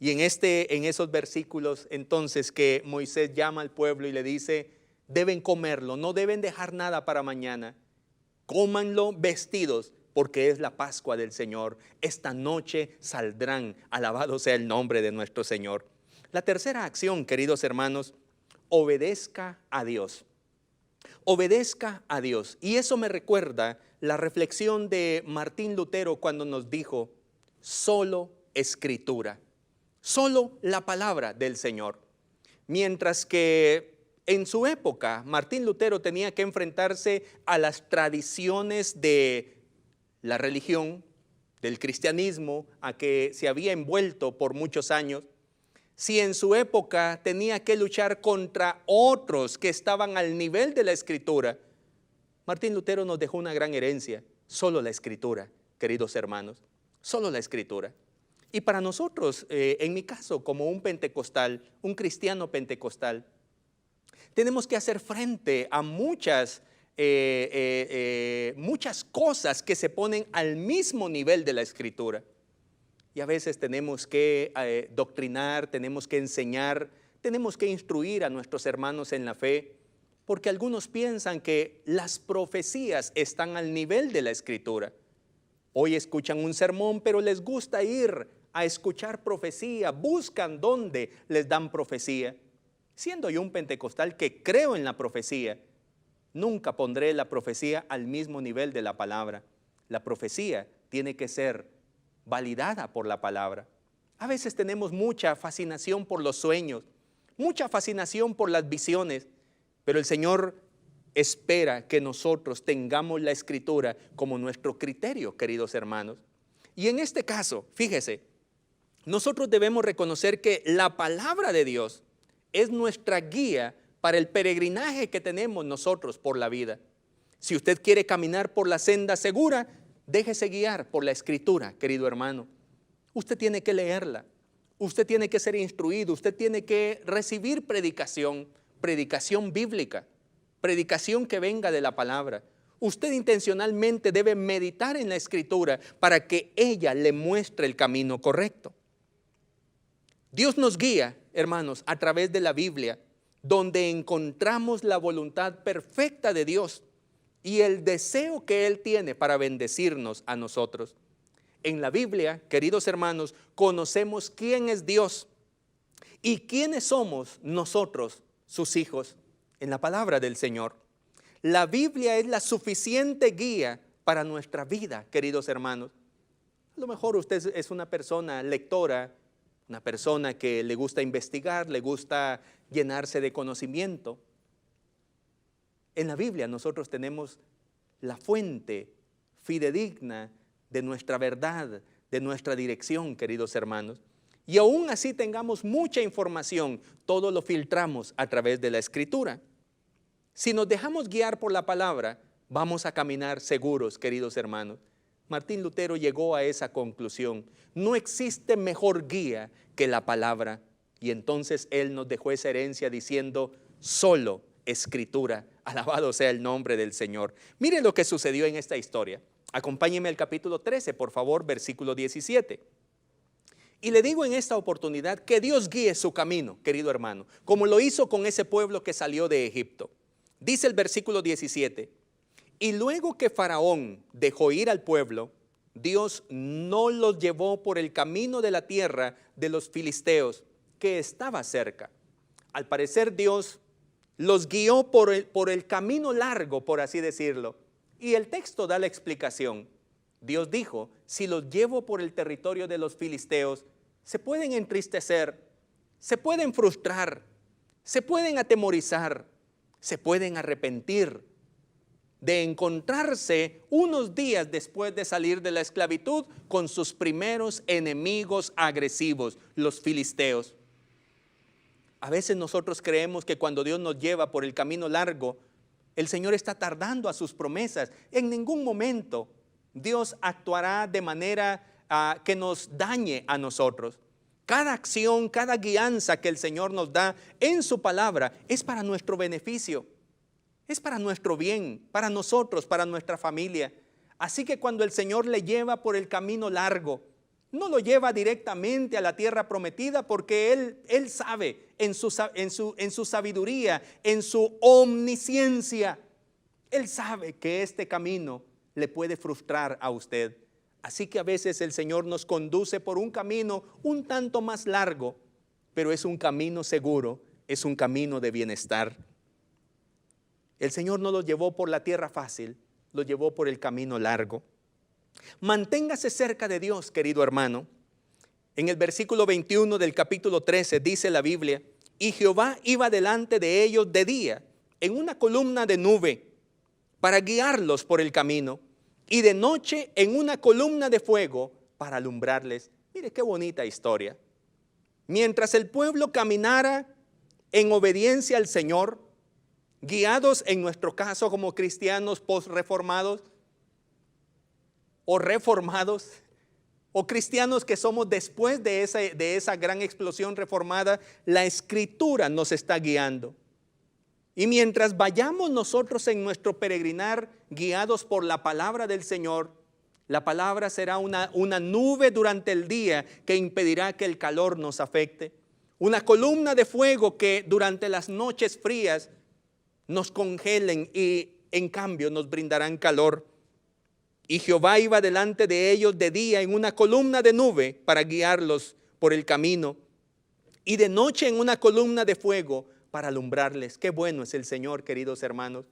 Y en esos versículos entonces que Moisés llama al pueblo y le dice, deben comerlo, no deben dejar nada para mañana. Cómanlo vestidos, porque es la Pascua del Señor. Esta noche saldrán, alabado sea el nombre de nuestro Señor. La tercera acción, queridos hermanos, obedezca a Dios. Obedezca a Dios. Y eso me recuerda la reflexión de Martín Lutero cuando nos dijo, solo Escritura, solo la palabra del Señor. Mientras que en su época Martín Lutero tenía que enfrentarse a las tradiciones de la religión, del cristianismo, a que se había envuelto por muchos años. Si en su época tenía que luchar contra otros que estaban al nivel de la Escritura, Martín Lutero nos dejó una gran herencia, solo la Escritura, queridos hermanos, solo la Escritura. Y para nosotros, en mi caso, como un pentecostal, un cristiano pentecostal, tenemos que hacer frente a muchas cosas que se ponen al mismo nivel de la Escritura. Y a veces tenemos que doctrinar, tenemos que enseñar, tenemos que instruir a nuestros hermanos en la fe, porque algunos piensan que las profecías están al nivel de la Escritura. Hoy escuchan un sermón, pero les gusta ir a escuchar profecía, buscan dónde les dan profecía. Siendo yo un pentecostal que creo en la profecía, nunca pondré la profecía al mismo nivel de la palabra. La profecía tiene que ser validada por la palabra. A veces tenemos mucha fascinación por los sueños, mucha fascinación por las visiones, pero el Señor espera que nosotros tengamos la Escritura como nuestro criterio, queridos hermanos. Y en este caso, fíjese, nosotros debemos reconocer que la palabra de Dios es nuestra guía para el peregrinaje que tenemos nosotros por la vida. Si usted quiere caminar por la senda segura, déjese guiar por la Escritura, querido hermano. Usted tiene que leerla, usted tiene que ser instruido, usted tiene que recibir predicación bíblica, predicación que venga de la palabra. Usted intencionalmente debe meditar en la Escritura para que ella le muestre el camino correcto. Dios nos guía, hermanos, a través de la Biblia, donde encontramos la voluntad perfecta de Dios y el deseo que Él tiene para bendecirnos a nosotros. En la Biblia, queridos hermanos, conocemos quién es Dios y quiénes somos nosotros, sus hijos, en la palabra del Señor. La Biblia es la suficiente guía para nuestra vida, queridos hermanos. A lo mejor usted es una persona lectora, una persona que le gusta investigar, le gusta llenarse de conocimiento. En la Biblia nosotros tenemos la fuente fidedigna de nuestra verdad, de nuestra dirección, queridos hermanos. Y aún así tengamos mucha información, todo lo filtramos a través de la Escritura. Si nos dejamos guiar por la palabra, vamos a caminar seguros, queridos hermanos. Martín Lutero llegó a esa conclusión. No existe mejor guía que la palabra. Y entonces él nos dejó esa herencia diciendo, solo Escritura. Alabado sea el nombre del Señor. Mire lo que sucedió en esta historia. Acompáñeme al capítulo 13, por favor, versículo 17. Y le digo en esta oportunidad que Dios guíe su camino, querido hermano, como lo hizo con ese pueblo que salió de Egipto. Dice el versículo 17, y luego que Faraón dejó ir al pueblo, Dios no los llevó por el camino de la tierra de los filisteos, que estaba cerca. Al parecer Dios los guió por el camino largo, por así decirlo. Y el texto da la explicación. Dios dijo, si los llevo por el territorio de los filisteos, se pueden entristecer, se pueden frustrar, se pueden atemorizar, se pueden arrepentir de encontrarse unos días después de salir de la esclavitud con sus primeros enemigos agresivos, los filisteos. A veces nosotros creemos que cuando Dios nos lleva por el camino largo, el Señor está tardando a sus promesas. En ningún momento Dios actuará de manera que nos dañe a nosotros. Cada acción, cada guianza que el Señor nos da en su palabra es para nuestro beneficio. Es para nuestro bien, para nosotros, para nuestra familia. Así que cuando el Señor le lleva por el camino largo, no lo lleva directamente a la tierra prometida porque Él sabe en su sabiduría, en su omnisciencia. Él sabe que este camino le puede frustrar a usted. Así que a veces el Señor nos conduce por un camino un tanto más largo pero es un camino seguro, es un camino de bienestar. El Señor no los llevó por la tierra fácil, los llevó por el camino largo. Manténgase cerca de Dios, querido hermano. En el versículo 21 del capítulo 13 dice la Biblia: y Jehová iba delante de ellos de día en una columna de nube para guiarlos por el camino, y de noche en una columna de fuego para alumbrarles. Mire qué bonita historia. Mientras el pueblo caminara en obediencia al Señor, guiados en nuestro caso como cristianos post-reformados o reformados, o cristianos que somos después de esa gran explosión reformada, la Escritura nos está guiando. Y mientras vayamos nosotros en nuestro peregrinar guiados por la palabra del Señor, la palabra será una nube durante el día que impedirá que el calor nos afecte. Una columna de fuego que durante las noches frías nos congelen y en cambio nos brindarán calor. Y Jehová iba delante de ellos de día en una columna de nube para guiarlos por el camino, y de noche en una columna de fuego para alumbrarles. Qué bueno es el Señor, queridos hermanos.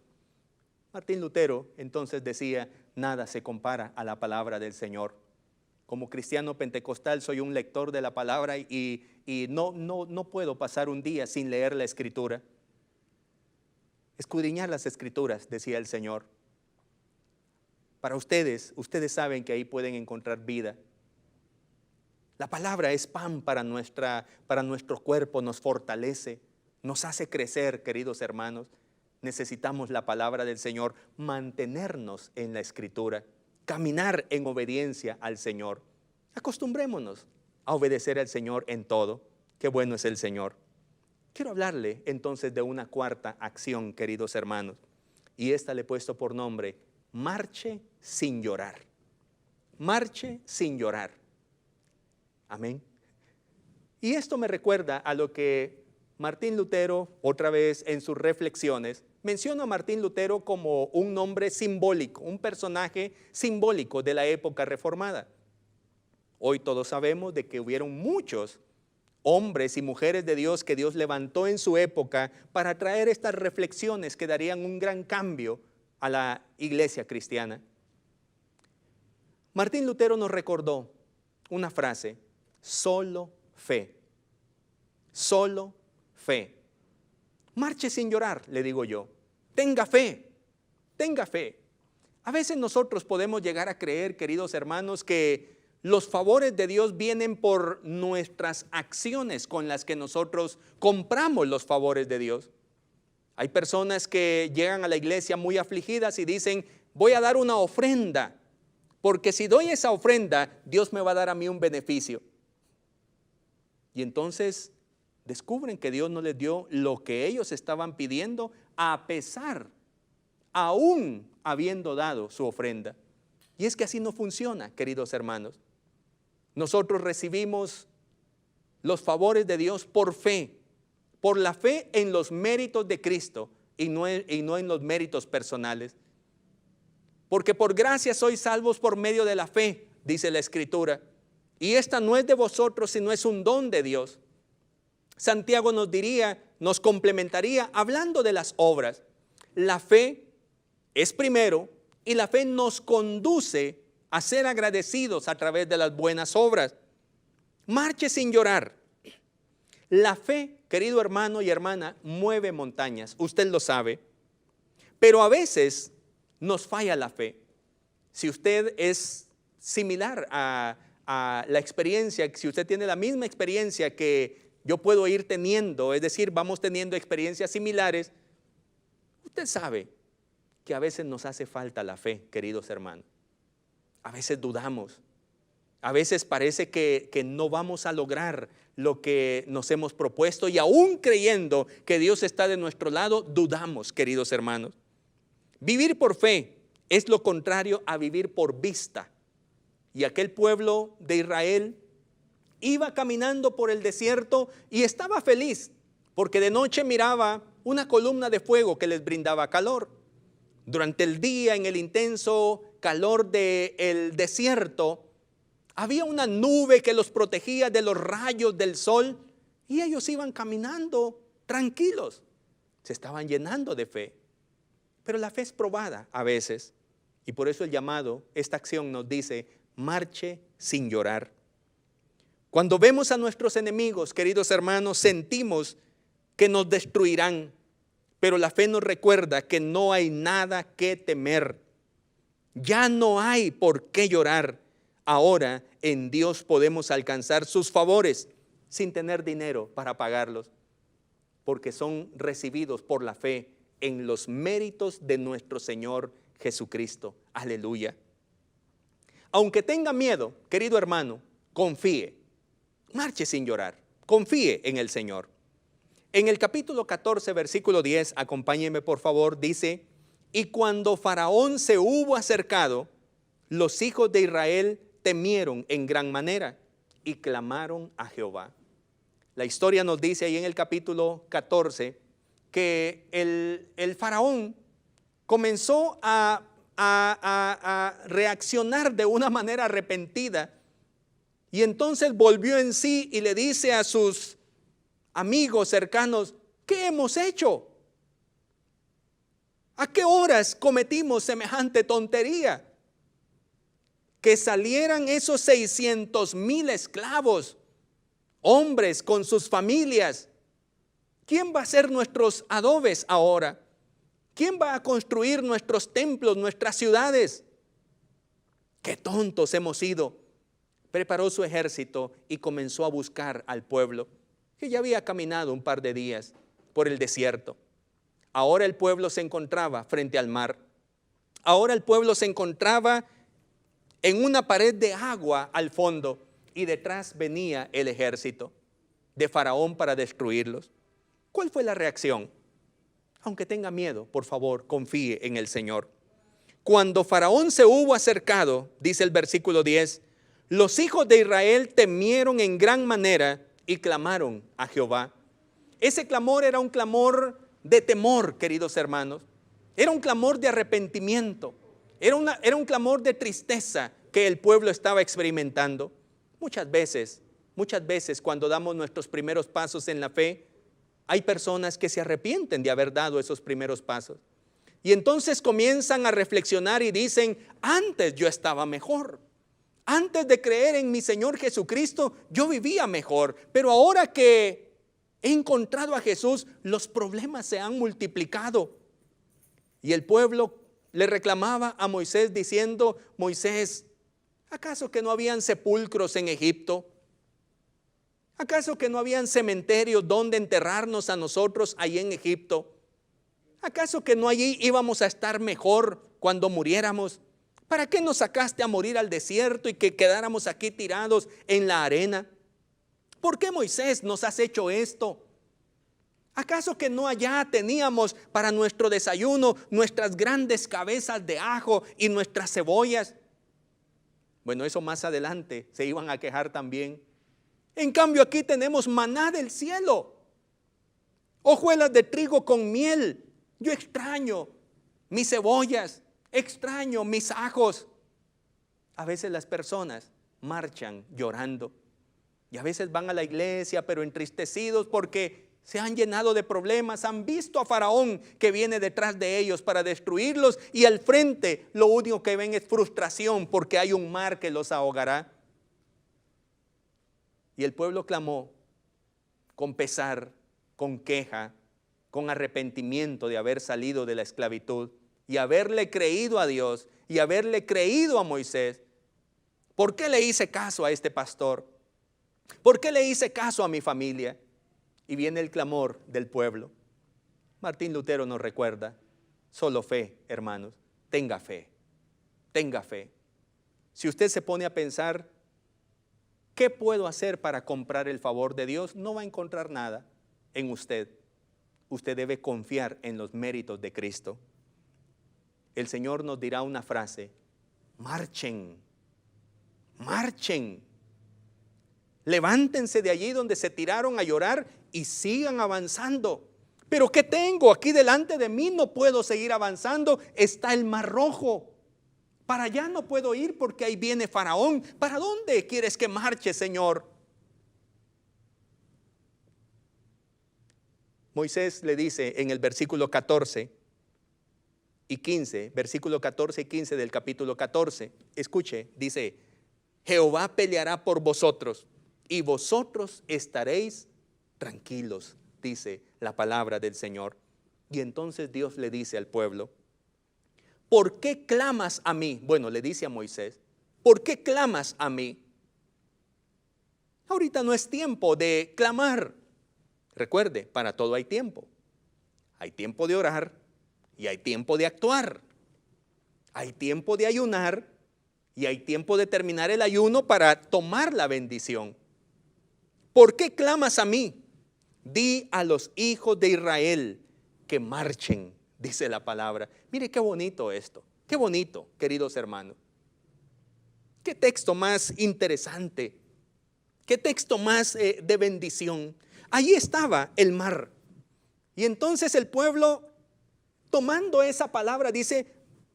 Martín Lutero entonces decía: nada se compara a la palabra del Señor. Como cristiano pentecostal soy un lector de la palabra y no puedo pasar un día sin leer la Escritura. Escudriñar las Escrituras, decía el Señor. Para ustedes saben que ahí pueden encontrar vida. La palabra es pan para nuestro cuerpo, nos fortalece, nos hace crecer, queridos hermanos. Necesitamos la palabra del Señor, mantenernos en la Escritura, caminar en obediencia al Señor. Acostumbrémonos a obedecer al Señor en todo. Qué bueno es el Señor. Quiero hablarle entonces de una cuarta acción, queridos hermanos, y esta le he puesto por nombre: marche sin llorar. Marche sin llorar. Amén. Y esto me recuerda a lo que Martín Lutero, otra vez en sus reflexiones, menciona a Martín Lutero como un nombre simbólico, un personaje simbólico de la época reformada. Hoy todos sabemos de que hubieron muchos hombres y mujeres de Dios que Dios levantó en su época para traer estas reflexiones que darían un gran cambio a la iglesia cristiana. Martín Lutero nos recordó una frase: solo fe. Solo fe. Marche sin llorar, le digo yo. Tenga fe, tenga fe. A veces nosotros podemos llegar a creer, queridos hermanos, que los favores de Dios vienen por nuestras acciones con las que nosotros compramos los favores de Dios. Hay personas que llegan a la iglesia muy afligidas y dicen: voy a dar una ofrenda, porque si doy esa ofrenda, Dios me va a dar a mí un beneficio. Y entonces descubren que Dios no les dio lo que ellos estaban pidiendo, a pesar, aún habiendo dado su ofrenda. Y es que así no funciona, queridos hermanos. Nosotros recibimos los favores de Dios por fe, por la fe en los méritos de Cristo y no en los méritos personales. Porque por gracia sois salvos por medio de la fe, dice la Escritura. Y esta no es de vosotros, sino es un don de Dios. Santiago nos complementaría hablando de las obras. La fe es primero y la fe nos conduce a ser agradecidos a través de las buenas obras. Marche sin llorar. La fe, querido hermano y hermana, mueve montañas, usted lo sabe, pero a veces nos falla la fe. Si usted es similar a la experiencia, si usted tiene la misma experiencia que yo puedo ir teniendo, es decir, vamos teniendo experiencias similares, usted sabe que a veces nos hace falta la fe, queridos hermanos. A veces dudamos, a veces parece que no vamos a lograr lo que nos hemos propuesto, y aún creyendo que Dios está de nuestro lado, dudamos, queridos hermanos. Vivir por fe es lo contrario a vivir por vista. Y aquel pueblo de Israel iba caminando por el desierto y estaba feliz, porque de noche miraba una columna de fuego que les brindaba calor. Durante el día, en el intenso calor del desierto, había una nube que los protegía de los rayos del sol, Y ellos iban caminando tranquilos. Se estaban llenando de fe. Pero la fe es probada a veces. Y por eso el llamado, esta acción nos dice, marche sin llorar. Cuando vemos a nuestros enemigos, queridos hermanos, sentimos que nos destruirán. Pero la fe nos recuerda que no hay nada que temer. Ya no hay por qué llorar. Ahora en Dios podemos alcanzar sus favores sin tener dinero para pagarlos, porque son recibidos por la fe en los méritos de nuestro Señor Jesucristo. Aleluya. Aunque tenga miedo, querido hermano, confíe. Marche sin llorar. Confíe en el Señor. En el capítulo 14, versículo 10, acompáñenme por favor, dice: y cuando Faraón se hubo acercado, los hijos de Israel temieron en gran manera y clamaron a Jehová. La historia nos dice ahí en el capítulo 14 que el Faraón comenzó a reaccionar de una manera arrepentida, y entonces volvió en sí y le dice a sus amigos cercanos: ¿qué hemos hecho? ¿A qué horas cometimos semejante tontería? Que salieran esos 600,000 esclavos, hombres con sus familias. ¿Quién va a hacer nuestros adobes ahora? ¿Quién va a construir nuestros templos, nuestras ciudades? ¡Qué tontos hemos sido! Preparó su ejército y comenzó a buscar al pueblo, que ya había caminado un par de días por el desierto. Ahora el pueblo se encontraba frente al mar. Ahora el pueblo se encontraba en una pared de agua al fondo, y detrás venía el ejército de Faraón para destruirlos. ¿Cuál fue la reacción? Aunque tenga miedo, por favor, confíe en el Señor. Cuando Faraón se hubo acercado, dice el versículo 10, los hijos de Israel temieron en gran manera y clamaron a Jehová. Ese clamor era un clamor de temor, queridos hermanos. Era un clamor de arrepentimiento. Era un clamor de tristeza que el pueblo estaba experimentando. Muchas veces cuando damos nuestros primeros pasos en la fe, hay personas que se arrepienten de haber dado esos primeros pasos. Y entonces comienzan a reflexionar y dicen: antes yo estaba mejor. Antes de creer en mi Señor Jesucristo, yo vivía mejor. Pero ahora que he encontrado a Jesús, los problemas se han multiplicado. Y el pueblo le reclamaba a Moisés diciendo: Moisés, ¿acaso que no habían sepulcros en Egipto? ¿Acaso que no habían cementerios donde enterrarnos a nosotros ahí en Egipto? ¿Acaso que no allí íbamos a estar mejor cuando muriéramos? ¿Para qué nos sacaste a morir al desierto y que quedáramos aquí tirados en la arena? ¿Por qué, Moisés, nos has hecho esto? ¿Acaso que no allá teníamos para nuestro desayuno nuestras grandes cabezas de ajo y nuestras cebollas? Bueno, eso más adelante se iban a quejar también. En cambio aquí tenemos maná del cielo, hojuelas de trigo con miel. Yo extraño mis cebollas, extraño mis ajos. A veces las personas marchan llorando y a veces van a la iglesia pero entristecidos porque se han llenado de problemas. Han visto a Faraón que viene detrás de ellos para destruirlos, y al frente lo único que ven es frustración porque hay un mar que los ahogará. Y el pueblo clamó con pesar, con queja, con arrepentimiento de haber salido de la esclavitud y haberle creído a Dios y haberle creído a Moisés. ¿Por qué le hice caso a este pastor? ¿Por qué le hice caso a mi familia? Y viene el clamor del pueblo. Martín Lutero nos recuerda: solo fe, hermanos, tenga fe, tenga fe. Si usted se pone a pensar, ¿qué puedo hacer para comprar el favor de Dios? No va a encontrar nada en usted. Usted debe confiar en los méritos de Cristo. El Señor nos dirá una frase: marchen, marchen. Levántense de allí donde se tiraron a llorar y sigan avanzando. ¿Pero qué tengo? Aquí delante de mí no puedo seguir avanzando. Está el Mar Rojo. Para allá no puedo ir porque ahí viene Faraón. ¿Para dónde quieres que marche, Señor? Moisés le dice en el versículo 14 y 15, versículo 14 y 15 del capítulo 14, escuche, dice: Jehová peleará por vosotros y vosotros estaréis tranquilos, dice la palabra del Señor. Y entonces Dios le dice al pueblo: ¿por qué clamas a mí? Bueno, le dice a Moisés: ¿por qué clamas a mí? Ahorita no es tiempo de clamar. Recuerde, para todo hay tiempo. Hay tiempo de orar y hay tiempo de actuar. Hay tiempo de ayunar y hay tiempo de terminar el ayuno para tomar la bendición. ¿Por qué clamas a mí? Di a los hijos de Israel que marchen, dice la palabra. Mire qué bonito esto, qué bonito, queridos hermanos. Qué texto más interesante, qué texto más de bendición. Allí estaba el mar. Y entonces el pueblo, tomando esa palabra, dice: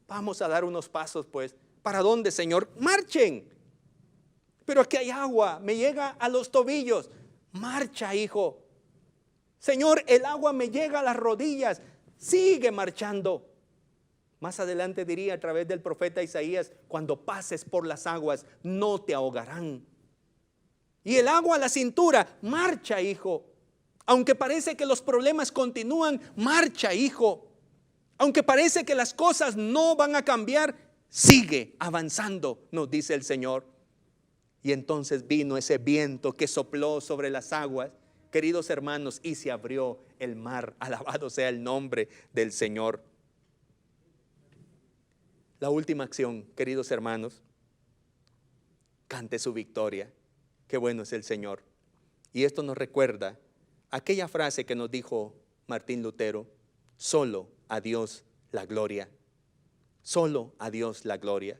vamos a dar unos pasos, pues. ¿Para dónde, Señor? Marchen. Pero aquí hay agua, me llega a los tobillos. Marcha, hijo. Señor, el agua me llega a las rodillas. Sigue marchando. Más adelante diría a través del profeta Isaías: cuando pases por las aguas, no te ahogarán. Y el agua a la cintura: marcha, hijo. Aunque parece que los problemas continúan, marcha, hijo. Aunque parece que las cosas no van a cambiar, sigue avanzando, nos dice el Señor. Y entonces vino ese viento que sopló sobre las aguas, queridos hermanos, y se abrió el mar. Alabado sea el nombre del Señor. La última acción, queridos hermanos: cante su victoria. Qué bueno es el Señor. Y esto nos recuerda aquella frase que nos dijo Martín Lutero: solo a Dios la gloria. Solo a Dios la gloria.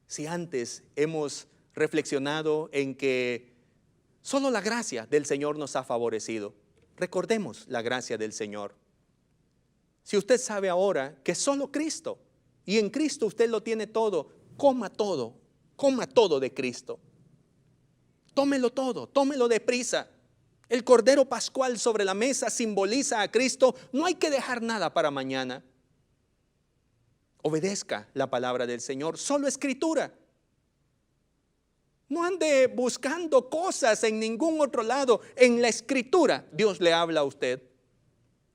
Si antes hemos reflexionado en que solo la gracia del Señor nos ha favorecido, recordemos la gracia del Señor. Si usted sabe ahora que solo Cristo, y en Cristo usted lo tiene todo, coma todo de Cristo. Tómelo todo, tómelo deprisa. El Cordero Pascual sobre la mesa simboliza a Cristo. No hay que dejar nada para mañana. Obedezca la palabra del Señor, solo Escritura. No ande buscando cosas en ningún otro lado. En la Escritura Dios le habla a usted.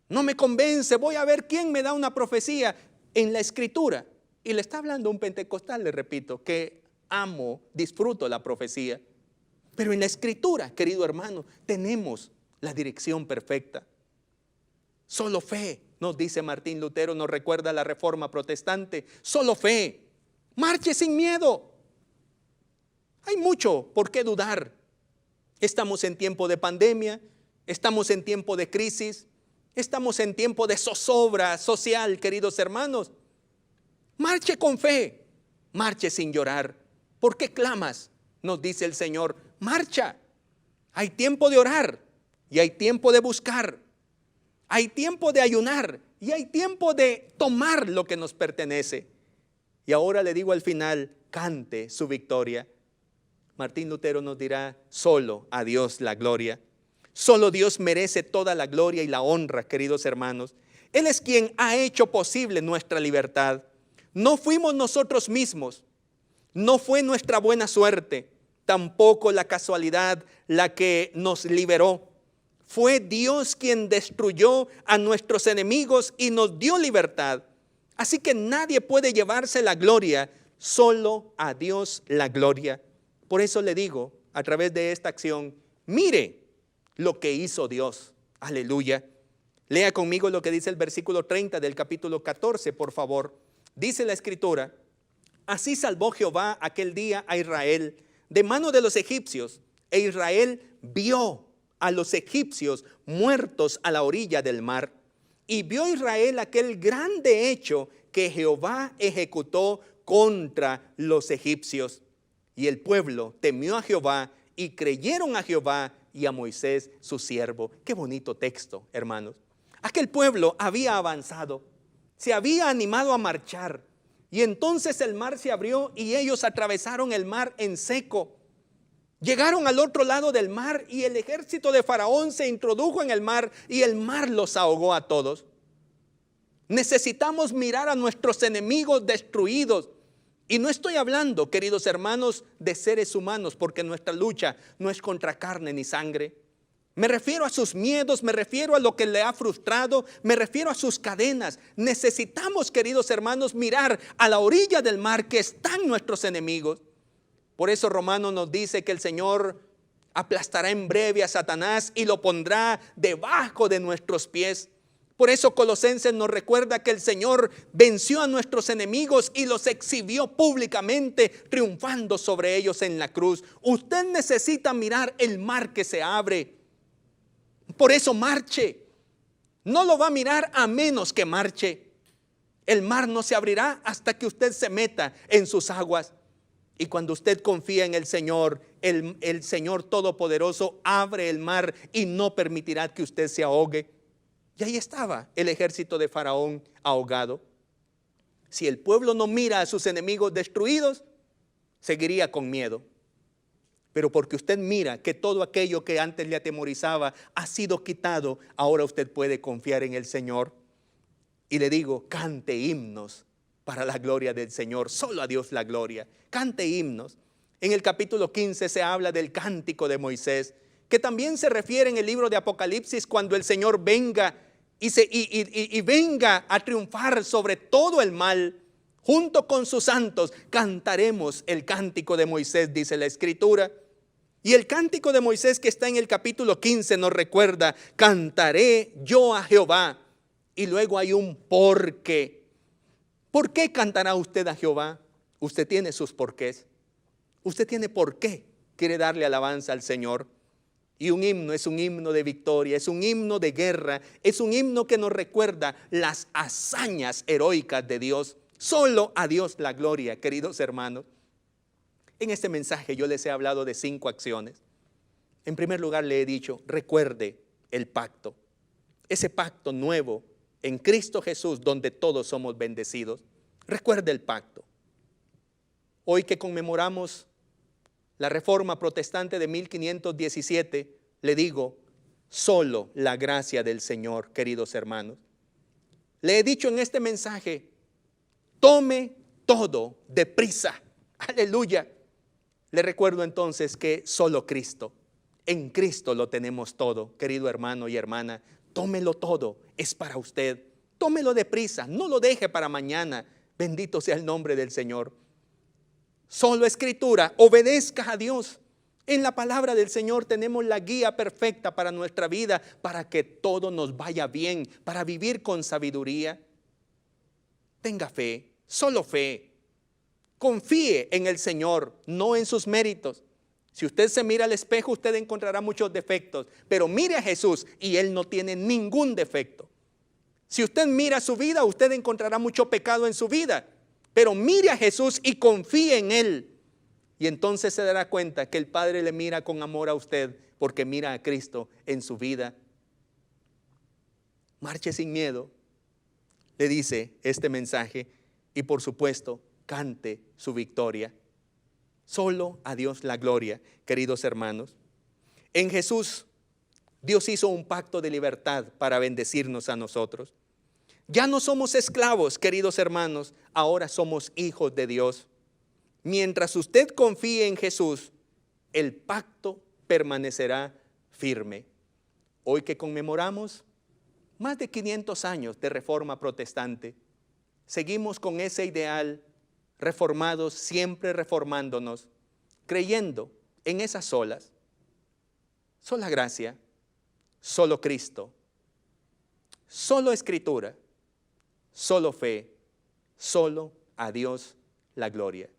No me convence, voy a ver quién me da una profecía. En la Escritura. Y le está hablando un pentecostal, le repito, que amo, disfruto la profecía. Pero en la Escritura, querido hermano, tenemos la dirección perfecta. Solo fe, nos dice Martín Lutero, nos recuerda la Reforma Protestante. Solo fe. Marche sin miedo. Hay mucho por qué dudar. Estamos en tiempo de pandemia, estamos en tiempo de crisis, estamos en tiempo de zozobra social, queridos hermanos. Marche con fe, marche sin llorar. ¿Por qué clamas? Nos dice el Señor. Marcha. Hay tiempo de orar y hay tiempo de buscar. Hay tiempo de ayunar y hay tiempo de tomar lo que nos pertenece. Y ahora le digo al final: cante su victoria. Martín Lutero nos dirá: solo a Dios la gloria. Solo Dios merece toda la gloria y la honra, queridos hermanos. Él es quien ha hecho posible nuestra libertad. No fuimos nosotros mismos. No fue nuestra buena suerte. Tampoco la casualidad la que nos liberó. Fue Dios quien destruyó a nuestros enemigos y nos dio libertad. Así que nadie puede llevarse la gloria, solo a Dios la gloria. Por eso le digo, a través de esta acción: mire lo que hizo Dios. Aleluya. Lea conmigo lo que dice el versículo 30 del capítulo 14, por favor. Dice la Escritura: así salvó Jehová aquel día a Israel de mano de los egipcios, e Israel vio a los egipcios muertos a la orilla del mar. Y vio Israel aquel grande hecho que Jehová ejecutó contra los egipcios. Y el pueblo temió a Jehová y creyeron a Jehová y a Moisés su siervo. Qué bonito texto, hermanos. Aquel pueblo había avanzado, se había animado a marchar. Y entonces el mar se abrió y ellos atravesaron el mar en seco. Llegaron al otro lado del mar y el ejército de Faraón se introdujo en el mar y el mar los ahogó a todos. Necesitamos mirar a nuestros enemigos destruidos. Y no estoy hablando, queridos hermanos, de seres humanos, porque nuestra lucha no es contra carne ni sangre. Me refiero a sus miedos, me refiero a lo que le ha frustrado, me refiero a sus cadenas. Necesitamos, queridos hermanos, mirar a la orilla del mar que están nuestros enemigos. Por eso Romanos nos dice que el Señor aplastará en breve a Satanás y lo pondrá debajo de nuestros pies. Por eso Colosenses nos recuerda que el Señor venció a nuestros enemigos y los exhibió públicamente, triunfando sobre ellos en la cruz. Usted necesita mirar el mar que se abre. Por eso marche. No lo va a mirar a menos que marche. El mar no se abrirá hasta que usted se meta en sus aguas. Y cuando usted confía en el Señor, el Señor Todopoderoso abre el mar y no permitirá que usted se ahogue. Y ahí estaba el ejército de Faraón ahogado. Si el pueblo no mira a sus enemigos destruidos, seguiría con miedo. Pero porque usted mira que todo aquello que antes le atemorizaba ha sido quitado, ahora usted puede confiar en el Señor. Y le digo, cante himnos para la gloria del Señor. Solo a Dios la gloria. Cante himnos. En el capítulo 15 se habla del cántico de Moisés, que también se refiere en el libro de Apocalipsis cuando el Señor venga y venga a triunfar sobre todo el mal. Junto con sus santos cantaremos el cántico de Moisés, dice la Escritura. Y el cántico de Moisés que está en el capítulo 15 nos recuerda, cantaré yo a Jehová. Y luego hay un porqué. ¿Por qué cantará usted a Jehová? Usted tiene sus porqués. Usted tiene por qué quiere darle alabanza al Señor. Y un himno es un himno de victoria, es un himno de guerra, es un himno que nos recuerda las hazañas heroicas de Dios. Solo a Dios la gloria, queridos hermanos. En este mensaje yo les he hablado de 5 acciones. En primer lugar le he dicho, recuerde el pacto. Ese pacto nuevo en Cristo Jesús donde todos somos bendecidos. Recuerde el pacto. Hoy que conmemoramos la Reforma Protestante de 1517, le digo, solo la gracia del Señor, queridos hermanos. Le he dicho en este mensaje, tome todo deprisa. Aleluya. Le recuerdo entonces que solo Cristo, en Cristo lo tenemos todo, querido hermano y hermana. Tómelo todo, es para usted. Tómelo deprisa, no lo deje para mañana. Bendito sea el nombre del Señor. Solo Escritura, obedezca a Dios. En la palabra del Señor tenemos la guía perfecta para nuestra vida, para que todo nos vaya bien, para vivir con sabiduría. Tenga fe, solo fe. Confíe en el Señor, no en sus méritos. Si usted se mira al espejo, usted encontrará muchos defectos, pero mire a Jesús y Él no tiene ningún defecto. Si usted mira su vida, usted encontrará mucho pecado en su vida, pero mire a Jesús y confíe en Él. Y entonces se dará cuenta que el Padre le mira con amor a usted porque mira a Cristo en su vida. Marche sin miedo, le dice este mensaje, y por supuesto, cante su victoria. Solo a Dios la gloria, queridos hermanos. En Jesús, Dios hizo un pacto de libertad para bendecirnos a nosotros. Ya no somos esclavos, queridos hermanos, ahora somos hijos de Dios. Mientras usted confíe en Jesús, el pacto permanecerá firme. Hoy que conmemoramos más de 500 años de Reforma Protestante, seguimos con ese ideal, reformados, siempre reformándonos, creyendo en esas sola gracia, solo Cristo, solo Escritura, solo fe, solo a Dios la gloria.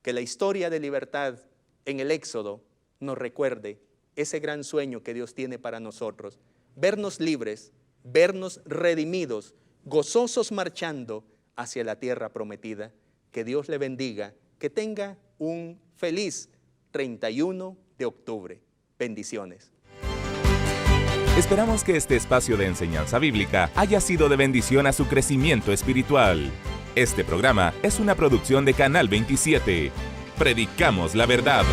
Que la historia de libertad en el Éxodo nos recuerde ese gran sueño que Dios tiene para nosotros, vernos libres, vernos redimidos, gozosos marchando hacia la tierra prometida. Que Dios le bendiga, que tenga un feliz 31 de octubre. Bendiciones. Esperamos que este espacio de enseñanza bíblica haya sido de bendición a su crecimiento espiritual. Este programa es una producción de Canal 27. Predicamos la verdad.